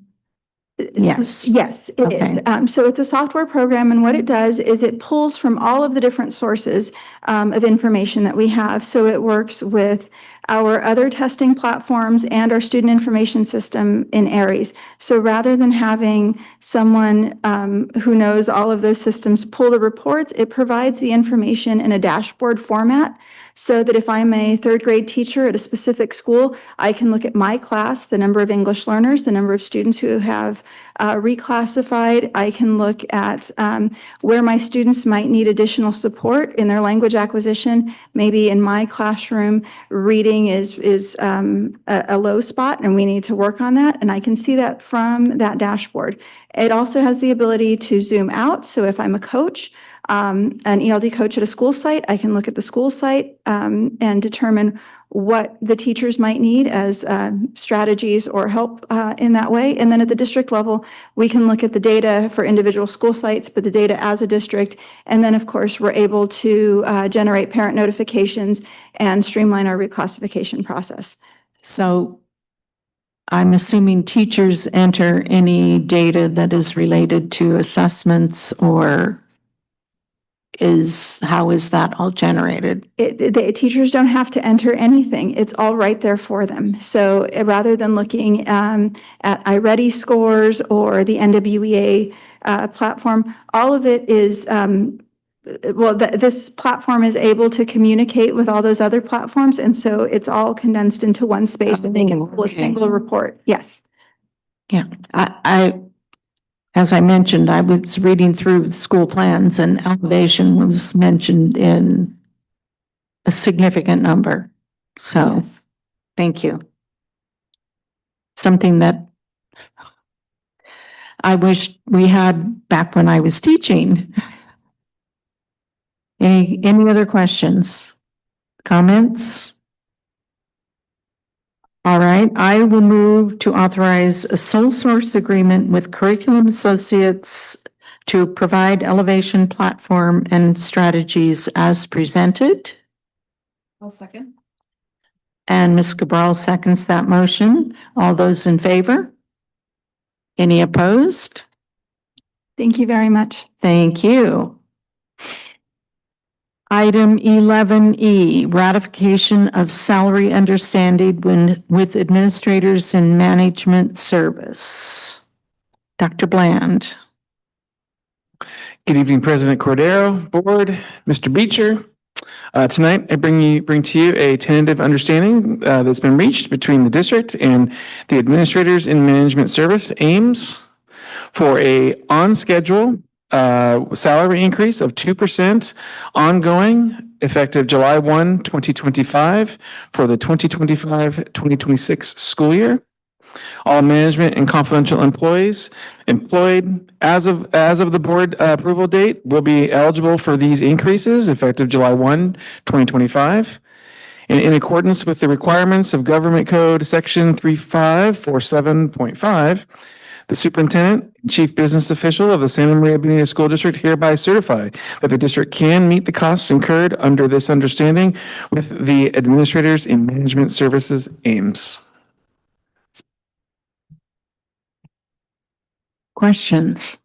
D: Yes.
N: Yes, it is.
D: Okay.
N: So it's a software program, and what it does is it pulls from all of the different sources of information that we have. So it works with our other testing platforms and our student information system in Aries. So rather than having someone who knows all of those systems pull the reports, it provides the information in a dashboard format, so that if I'm a third grade teacher at a specific school, I can look at my class, the number of English learners, the number of students who have reclassified. I can look at where my students might need additional support in their language acquisition. Maybe in my classroom, reading is a low spot and we need to work on that. And I can see that from that dashboard. It also has the ability to zoom out. So if I'm a coach, an ELD coach at a school site, I can look at the school site and determine what the teachers might need as strategies or help in that way. And then at the district level, we can look at the data for individual school sites, but the data as a district. And then, of course, we're able to generate parent notifications and streamline our reclassification process.
D: So I'm assuming teachers enter any data that is related to assessments, or how is that all generated?
N: The teachers don't have to enter anything. It's all right there for them. So rather than looking at iReady scores or the NWEA platform, all of it is, this platform is able to communicate with all those other platforms. And so it's all condensed into one space and they can pull a single report. Yes.
D: Yeah, as I mentioned, I was reading through school plans and elevation was mentioned in a significant number. So,
N: Yes.
D: Thank you. Something that I wish we had back when I was teaching. Any other questions? Comments? All right, I will move to authorize a sole source agreement with Curriculum Associates to provide elevation platform and strategies as presented.
G: I'll second.
D: And Ms. Cabral seconds that motion. All those in favor? Any opposed?
N: Thank you very much.
D: Thank you. Item 11E, ratification of salary understanding with administrators in management service. Dr. Bland.
L: Good evening, President Cordero, Board, Mr. Beecher. Tonight, I bring to you a tentative understanding that's been reached between the district and the administrators in management service, AIMS, for a on-schedule salary increase of 2% ongoing effective July 1, 2025 for the 2025-2026 school year. All management and confidential employees employed as of the board approval date will be eligible for these increases effective July 1, 2025. And in accordance with the requirements of Government Code Section 3547.5, the superintendent and chief business official of the Santa Maria Bonita School District hereby certify that the district can meet the costs incurred under this understanding with the administrators in management services AIMS.
D: Questions?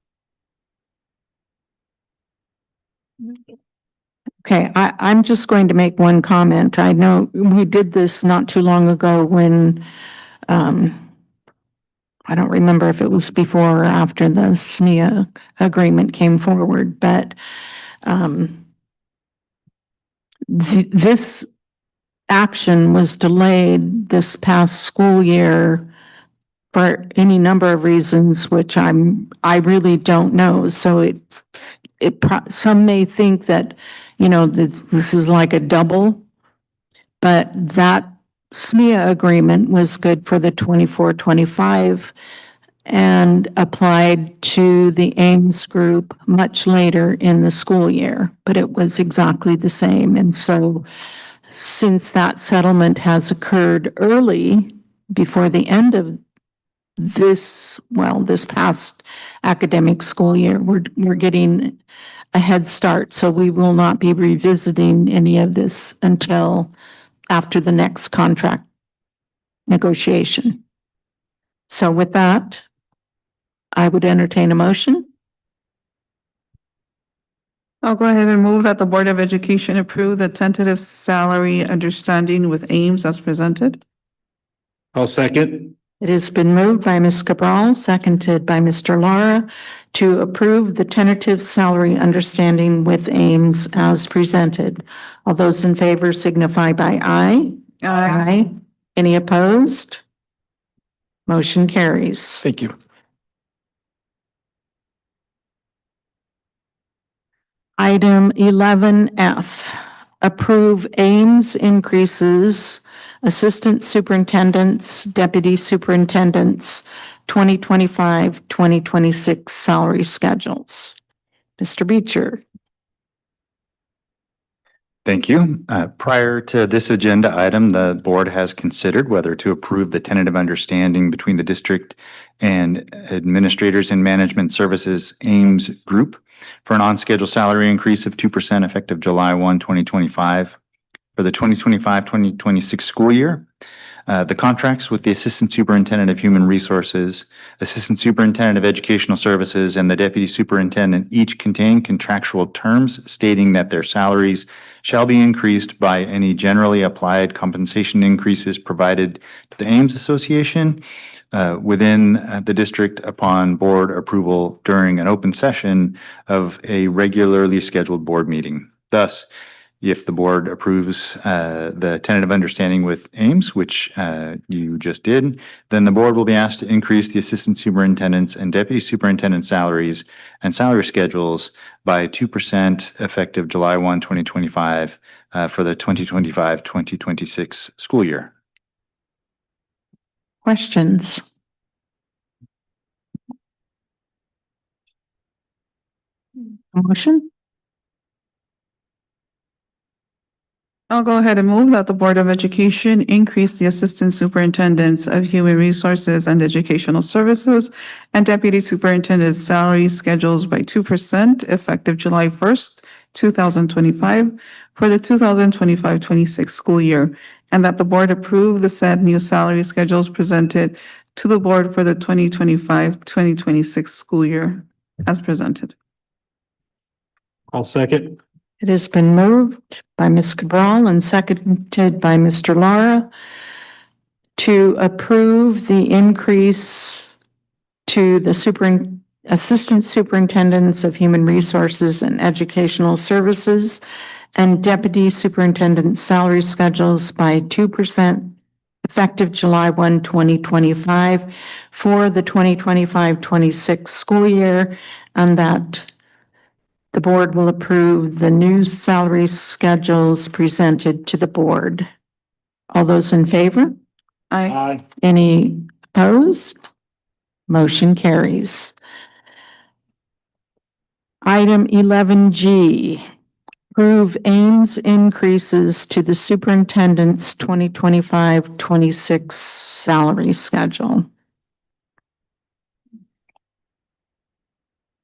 D: Okay, I'm just going to make one comment. I know we did this not too long ago when, I don't remember if it was before or after the SMEA agreement came forward, but this action was delayed this past school year for any number of reasons, which I really don't know. So some may think that, this is like a double, but that SMEA agreement was good for the 24-25 and applied to the AIMS group much later in the school year, but it was exactly the same. And so since that settlement has occurred early before the end of this past academic school year, we're getting a head start. So we will not be revisiting any of this until after the next contract negotiation. So with that, I would entertain a motion.
J: I'll go ahead and move that the Board of Education approve the tentative salary understanding with Ames as presented.
K: I'll second.
D: It has been moved by Ms. Cabral, seconded by Mr. Lara, to approve the tentative salary understanding with Ames as presented. All those in favor signify by aye. Aye. Any opposed? Motion carries.
L: Thank you.
D: Item 11F, approve Ames increases Assistant Superintendents, Deputy Superintendents, 2025-2026 salary schedules. Mr. Beecher.
H: Thank you. Prior to this agenda item, the board has considered whether to approve the tentative understanding between the district and Administrators and Management Services Ames Group for an on-schedule salary increase of 2% effective July 1, 2025 for the 2025-2026 school year. The contracts with the Assistant Superintendent of Human Resources, Assistant Superintendent of Educational Services, and the Deputy Superintendent each contain contractual terms stating that their salaries shall be increased by any generally applied compensation increases provided to the Ames Association within the district upon board approval during an open session of a regularly scheduled board meeting. Thus, if the board approves the tentative understanding with Ames, which you just did, then the board will be asked to increase the assistant superintendents and deputy superintendent salaries and salary schedules by 2% effective July 1, 2025 for the 2025-2026 school year.
D: Questions? Motion?
J: I'll go ahead and move that the Board of Education increase the Assistant Superintendents of Human Resources and Educational Services and Deputy Superintendent salary schedules by 2% effective July 1st, 2025 for the 2025-26 school year, and that the board approve the said new salary schedules presented to the board for the 2025-2026 school year as presented.
K: I'll second.
D: It has been moved by Ms. Cabral and seconded by Mr. Lara to approve the increase to the Assistant Superintendents of Human Resources and Educational Services and Deputy Superintendent salary schedules by 2% effective July 1, 2025 for the 2025-26 school year, and that the board will approve the new salary schedules presented to the board. All those in favor?
K: Aye.
D: Any opposed? Motion carries. Item 11G, approve Ames increases to the superintendent's 2025-26 salary schedule.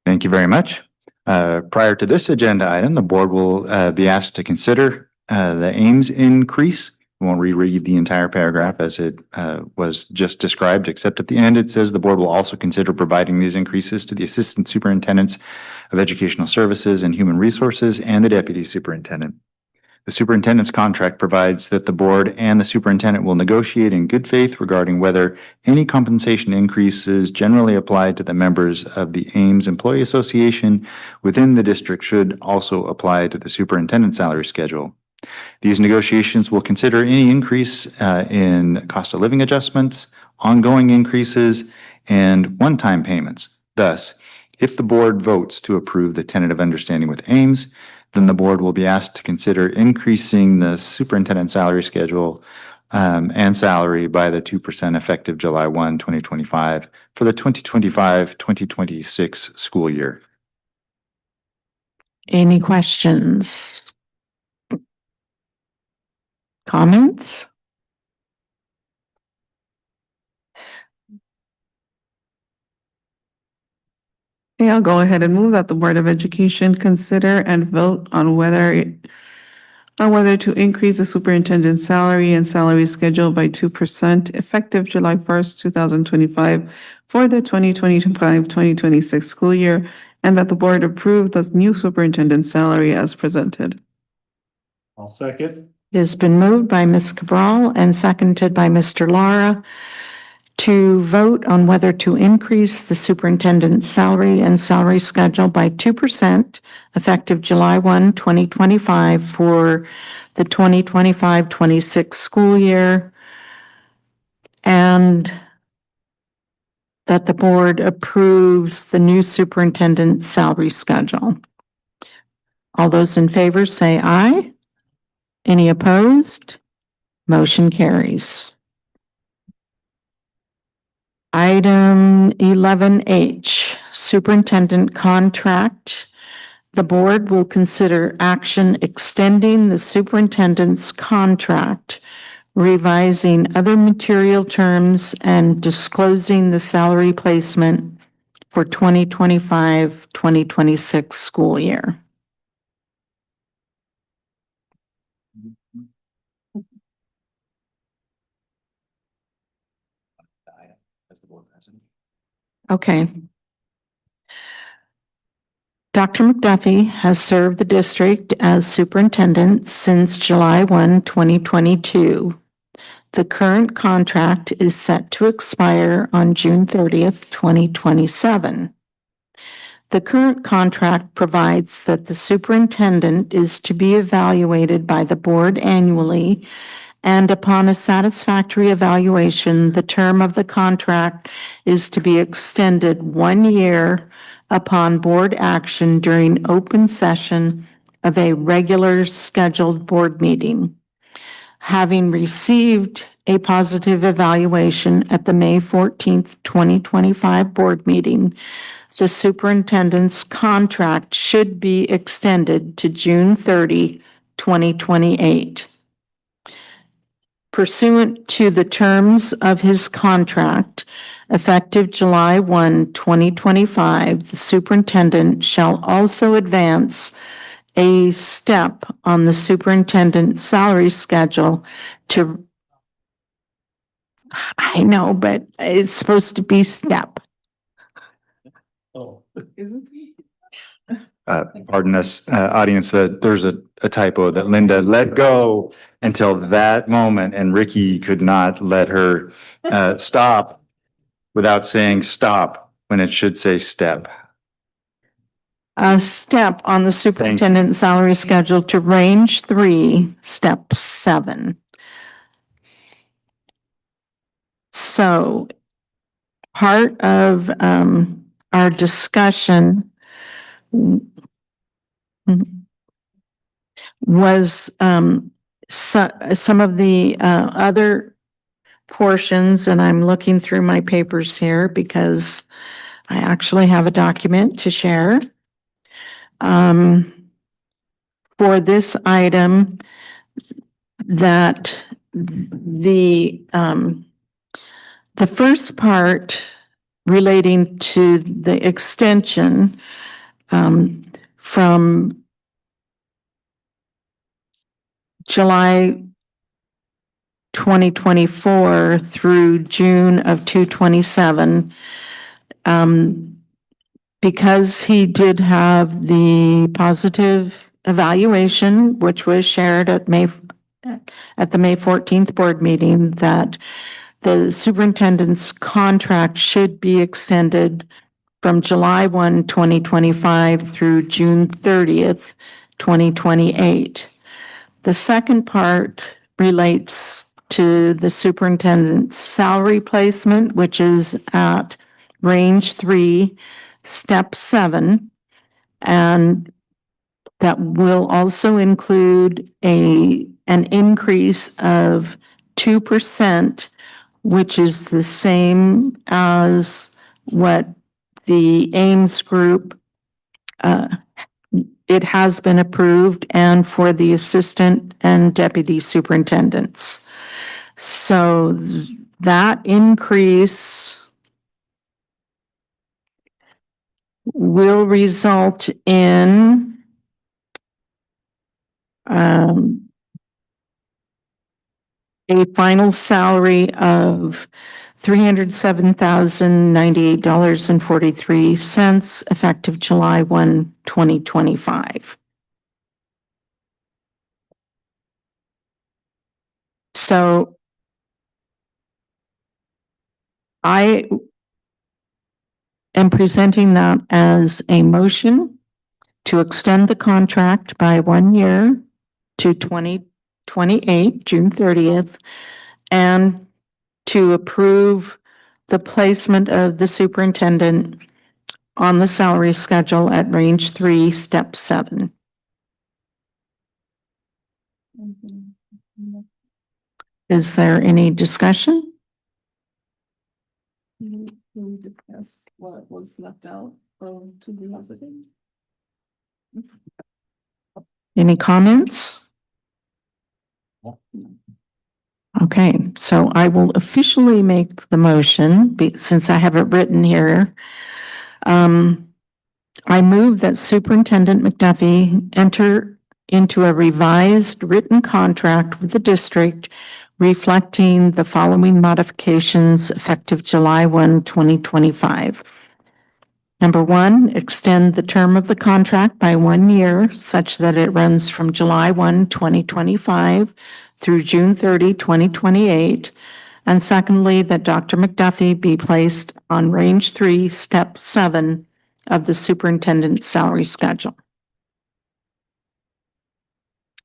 H: Thank you very much. Prior to this agenda item, the board will be asked to consider the Ames increase. We won't reread the entire paragraph as it was just described, except at the end it says the board will also consider providing these increases to the Assistant Superintendents of Educational Services and Human Resources and the Deputy Superintendent. The superintendent's contract provides that the board and the superintendent will negotiate in good faith regarding whether any compensation increases generally applied to the members of the Ames Employee Association within the district should also apply to the superintendent's salary schedule. These negotiations will consider any increase in cost of living adjustments, ongoing increases, and one-time payments. Thus, if the board votes to approve the tentative understanding with Ames, then the board will be asked to consider increasing the superintendent salary schedule and salary by the 2% effective July 1, 2025 for the 2025-2026 school year.
D: Any questions? Comments?
J: Okay, I'll go ahead and move that the Board of Education consider and vote on whether on whether to increase the superintendent's salary and salary schedule by 2% effective July 1st, 2025 for the 2025-2026 school year, and that the board approve the new superintendent's salary as presented.
K: I'll second.
D: It has been moved by Ms. Cabral and seconded by Mr. Lara to vote on whether to increase the superintendent's salary and salary schedule by 2% effective July 1, 2025 for the 2025-26 school year, and that the board approves the new superintendent's salary schedule. All those in favor say aye. Any opposed? Motion carries. Item 11H, Superintendent Contract. The board will consider action extending the superintendent's contract, revising other material terms, and disclosing the salary placement for 2025-2026 school year. Okay. Dr. McDuffie has served the district as superintendent since July 1, 2022. The current contract is set to expire on June 30th, 2027. The current contract provides that the superintendent is to be evaluated by the board annually, and upon a satisfactory evaluation, the term of the contract is to be extended 1 year upon board action during open session of a regular scheduled board meeting. Having received a positive evaluation at the May 14th, 2025 board meeting, the superintendent's contract should be extended to June 30, 2028. Pursuant to the terms of his contract, effective July 1, 2025, the superintendent shall also advance a step on the superintendent's salary schedule to, I know, but it's supposed to be step.
K: Oh.
H: Pardon us, audience, that there's a typo that Linda let go until that moment, and Ricky could not let her stop without saying stop when it should say step.
D: A step on the superintendent's salary schedule to range 3, step 7. So part of our discussion was some of the other portions, and I'm looking through my papers here because I actually have a document to share. For this item, that the first part relating to the extension from July 2024 through June of 2027, because he did have the positive evaluation, which was shared at the May 14th board meeting, that the superintendent's contract should be extended from July 1, 2025 through June 30th, 2028. The second part relates to the superintendent's salary placement, which is at range 3, step 7, and that will also include an increase of 2%, which is the same as what the Ames group, it has been approved, and for the assistant and deputy superintendents. So that increase will result in a final salary of $307,098.43 effective July 1, 2025. So I am presenting that as a motion to extend the contract by 1 year to 2028, June 30th, and to approve the placement of the superintendent on the salary schedule at range 3, step 7. Is there any discussion?
J: Can we discuss what was left out of to be positive?
D: Any comments? Okay, so I will officially make the motion since I have it written here. I move that Superintendent McDuffie enter into a revised written contract with the district reflecting the following modifications effective July 1, 2025. Number 1, extend the term of the contract by 1 year such that it runs from July 1, 2025 through June 30, 2028. And secondly, that Dr. McDuffie be placed on range 3, step 7 of the superintendent's salary schedule.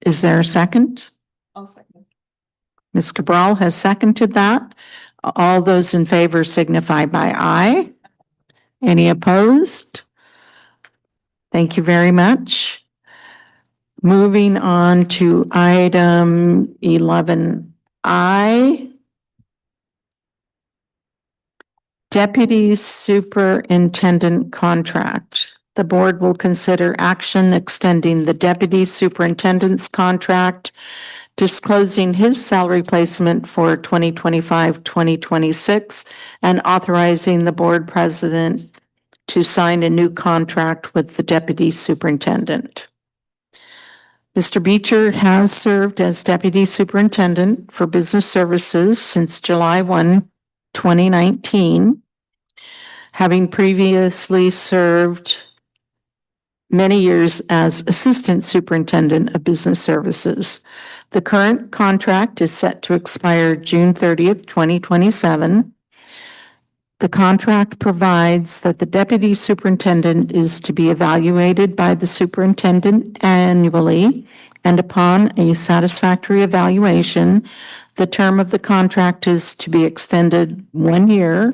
D: Is there a second?
J: I'll second.
D: Ms. Cabral has seconded that. All those in favor signify by aye. Any opposed? Thank you very much. Moving on to item 11I. Deputy Superintendent Contract. The board will consider action extending the Deputy Superintendent's contract, disclosing his salary placement for 2025-2026, and authorizing the board president to sign a new contract with the Deputy Superintendent. Mr. Beecher has served as Deputy Superintendent for Business Services since July 1, 2019, having previously served many years as Assistant Superintendent of Business Services. The current contract is set to expire June 30th, 2027. The contract provides that the Deputy Superintendent is to be evaluated by the Superintendent annually, and upon a satisfactory evaluation, the term of the contract is to be extended 1 year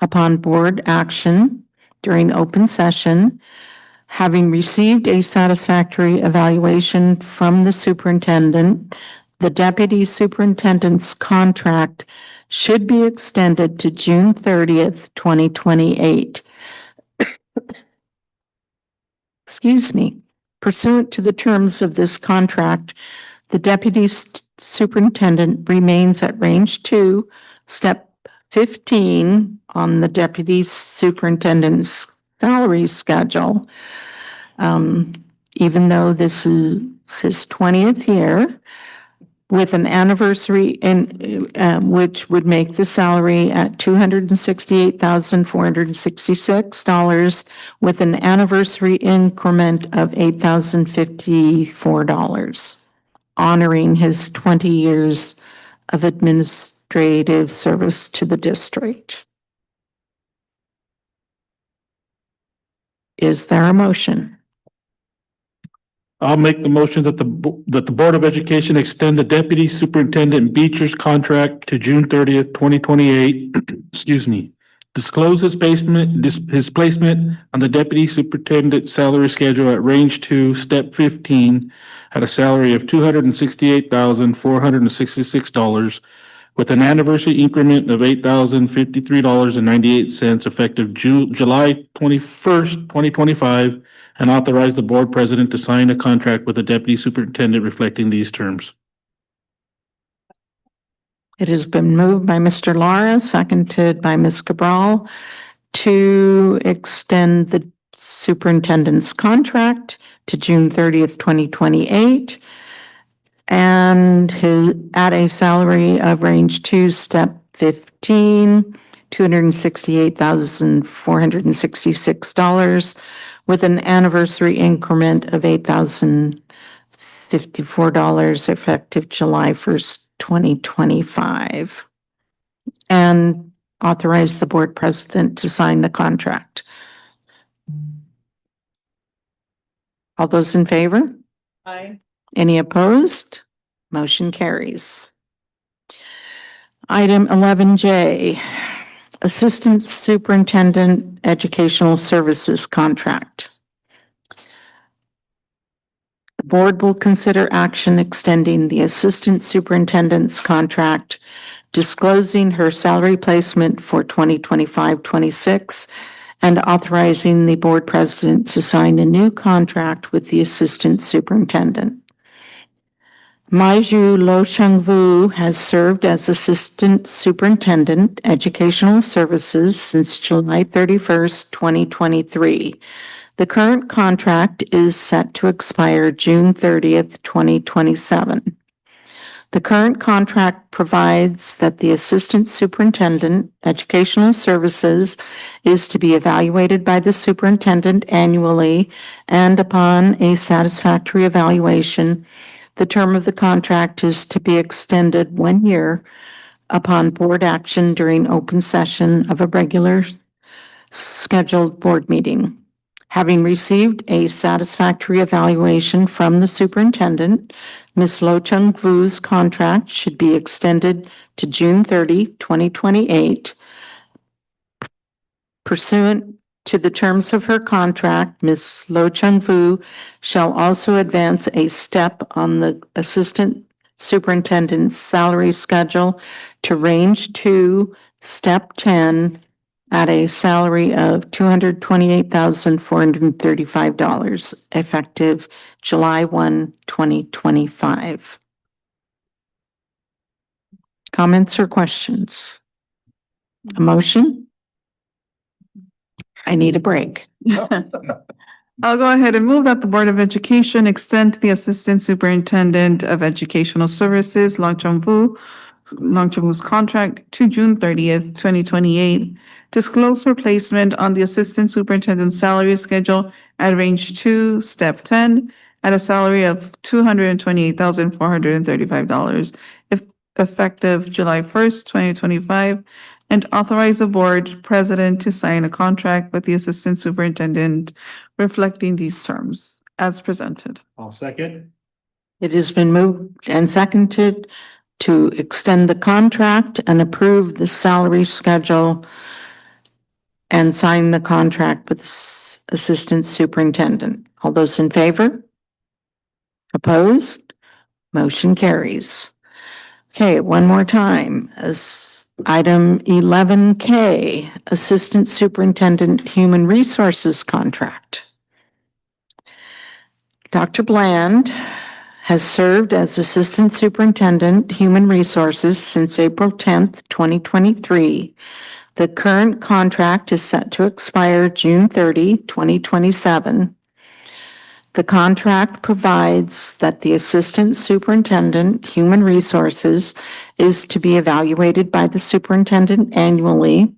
D: upon board action during open session. Having received a satisfactory evaluation from the superintendent, the deputy superintendent's contract should be extended to June 30th, 2028. Excuse me. Pursuant to the terms of this contract, the deputy superintendent remains at range 2, step 15 on the deputy superintendent's salary schedule. Even though this is his 20th year, with an anniversary in which would make the salary at $268,466 with an anniversary increment of $8,054, honoring his 20 years of administrative service to the district. Is there a motion?
K: I'll make the motion that the Board of Education extend the Deputy Superintendent Beecher's contract to June 30th, 2028. Excuse me. Disclose his placement on the Deputy Superintendent salary schedule at range 2, step 15, at a salary of $268,466 with an anniversary increment of $8,053.98 effective July 21st, 2025, and authorize the board president to sign a contract with the deputy superintendent reflecting these terms.
D: It has been moved by Mr. Lara, seconded by Ms. Cabral, to extend the superintendent's contract to June 30th, 2028. and at a salary of range 2, step 15, $268,466 with an anniversary increment of $8,054 effective July 1st, 2025. And authorize the board president to sign the contract. All those in favor?
G: Aye.
D: Any opposed? Motion carries. Item 11J, Assistant Superintendent Educational Services Contract. The board will consider action extending the Assistant Superintendent's contract, disclosing her salary placement for 2025-26, and authorizing the board president to sign a new contract with the Assistant Superintendent. Maiju Lo Chang-vu has served as Assistant Superintendent, Educational Services since July 31st, 2023. The current contract is set to expire June 30th, 2027. The current contract provides that the Assistant Superintendent, Educational Services is to be evaluated by the superintendent annually, and upon a satisfactory evaluation, the term of the contract is to be extended 1 year upon board action during open session of a regular scheduled board meeting. Having received a satisfactory evaluation from the superintendent, Ms. Lo Chung-vu's contract should be extended to June 30, 2028. Pursuant to the terms of her contract, Ms. Lo Chung-vu shall also advance a step on the assistant superintendent's salary schedule to range 2, step 10, at a salary of $228,435, effective July 1, 2025. Comments or questions? A motion? I need a break.
J: I'll go ahead and move that the Board of Education extend the Assistant Superintendent of Educational Services, Long Chung-vu's contract to June 30th, 2028. Disclose her placement on the Assistant Superintendent's salary schedule at range 2, step 10, at a salary of $228,435, effective July 1st, 2025, and authorize the board president to sign a contract with the Assistant Superintendent reflecting these terms as presented.
K: I'll second.
D: It has been moved and seconded to extend the contract and approve the salary schedule and sign the contract with Assistant Superintendent. All those in favor? Opposed? Motion carries. Okay, one more time. Item 11K, Assistant Superintendent Human Resources Contract. Dr. Bland has served as Assistant Superintendent Human Resources since April 10th, 2023. The current contract is set to expire June 30, 2027. The contract provides that the Assistant Superintendent, Human Resources, is to be evaluated by the superintendent annually,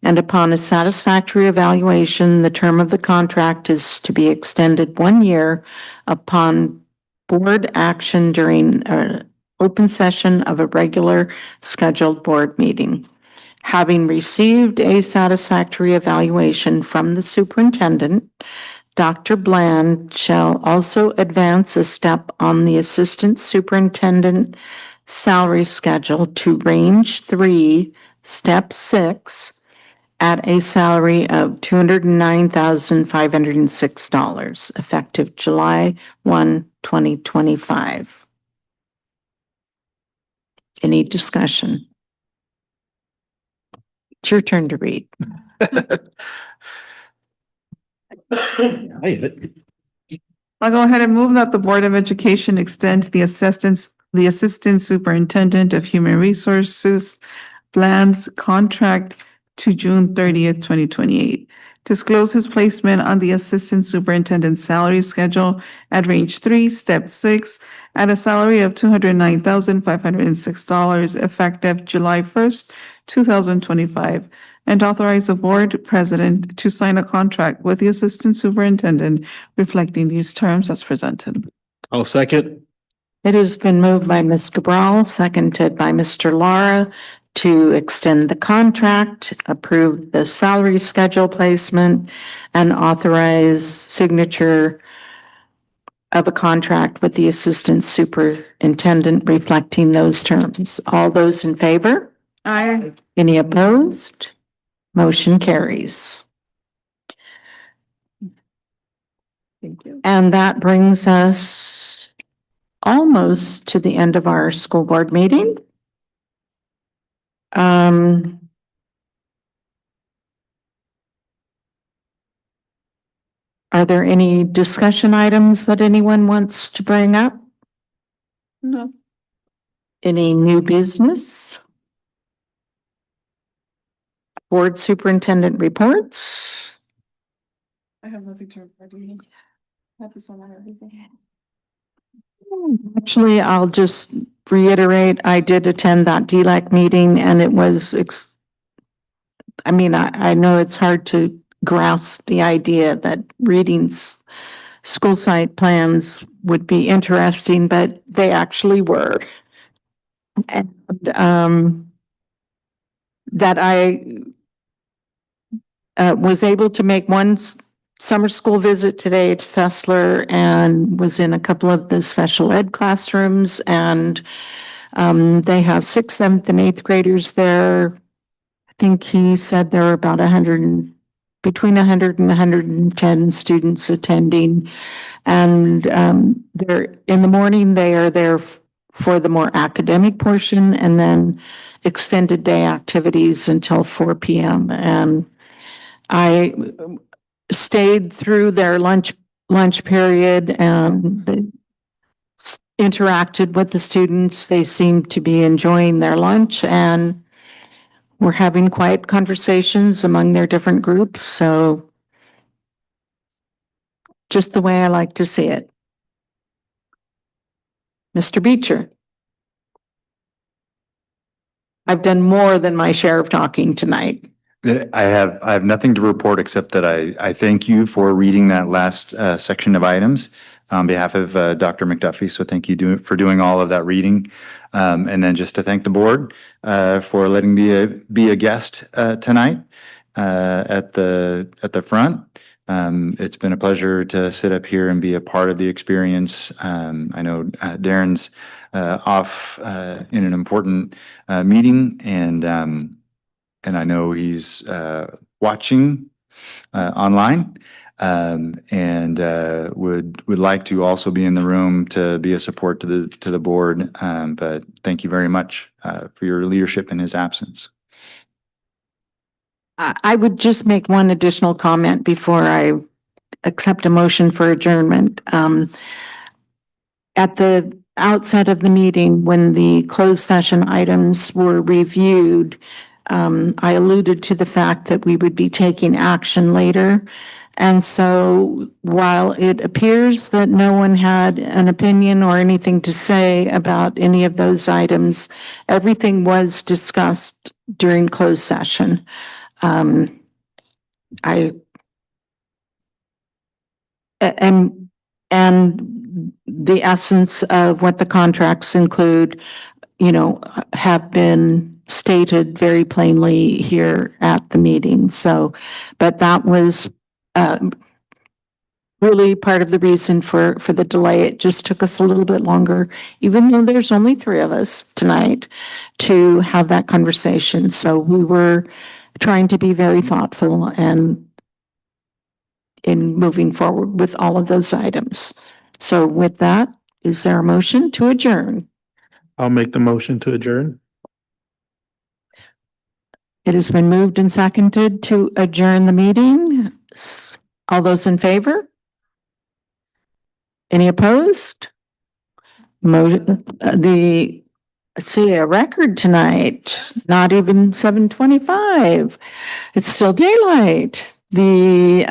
D: and upon a satisfactory evaluation, the term of the contract is to be extended 1 year upon board action during an open session of a regular scheduled board meeting. Having received a satisfactory evaluation from the superintendent, Dr. Bland shall also advance a step on the Assistant Superintendent salary schedule to range 3, step 6, at a salary of $209,506, effective July 1, 2025. Any discussion? It's your turn to read.
J: I'll go ahead and move that the Board of Education extend the Assistant Superintendent of Human Resources Bland's contract to June 30th, 2028. disclose his placement on the Assistant Superintendent salary schedule at Range 3, Step 6, at a salary of $209,506 effective July 1st, 2025, and authorize the Board President to sign a contract with the Assistant Superintendent reflecting these terms as presented.
K: I'll second.
D: It has been moved by Ms. Cabral, seconded by Mr. Lara, to extend the contract, approve the salary schedule placement, and authorize signature of a contract with the Assistant Superintendent reflecting those terms. All those in favor?
J: Aye.
D: Any opposed? Motion carries.
J: Thank you.
D: And that brings us almost to the end of our school board meeting. Are there any discussion items that anyone wants to bring up?
J: No.
D: Any new business? Board superintendent reports?
J: I have nothing to report. Happy summer, everything.
D: Actually, I'll just reiterate, I did attend that DLAC meeting and it was, I know it's hard to grasp the idea that reading school site plans would be interesting, but they actually were. And that I was able to make one summer school visit today to Fessler and was in a couple of the special ed classrooms, and they have 6th, 7th, and 8th graders there. I think he said there were about between 100 and 110 students attending. And they're in the morning, they are there for the more academic portion, and then extended day activities until 4 p.m. And I stayed through their lunch period and they interacted with the students. They seemed to be enjoying their lunch and were having quiet conversations among their different groups. So just the way I like to see it. Mr. Beecher. I've done more than my share of talking tonight.
H: I have nothing to report except that I thank you for reading that last section of items on behalf of Dr. McDuffie. So thank you for doing all of that reading. And then just to thank the board for letting me be a guest tonight at the front. It's been a pleasure to sit up here and be a part of the experience. I know Darren's off in an important meeting, and I know he's watching online, and would like to also be in the room to be a support to the board. But thank you very much for your leadership in his absence.
D: I would just make one additional comment before I accept a motion for adjournment. At the outset of the meeting, when the closed session items were reviewed, I alluded to the fact that we would be taking action later. And so while it appears that no one had an opinion or anything to say about any of those items, everything was discussed during closed session. And the essence of what the contracts include, have been stated very plainly here at the meeting. So, but that was really part of the reason for the delay. It just took us a little bit longer, even though there's only 3 of us tonight, to have that conversation. So we were trying to be very thoughtful and in moving forward with all of those items. So with that, is there a motion to adjourn?
K: I'll make the motion to adjourn.
D: It has been moved and seconded to adjourn the meeting. All those in favor? Any opposed? Let's see, a record tonight, not even 7:25. It's still daylight. The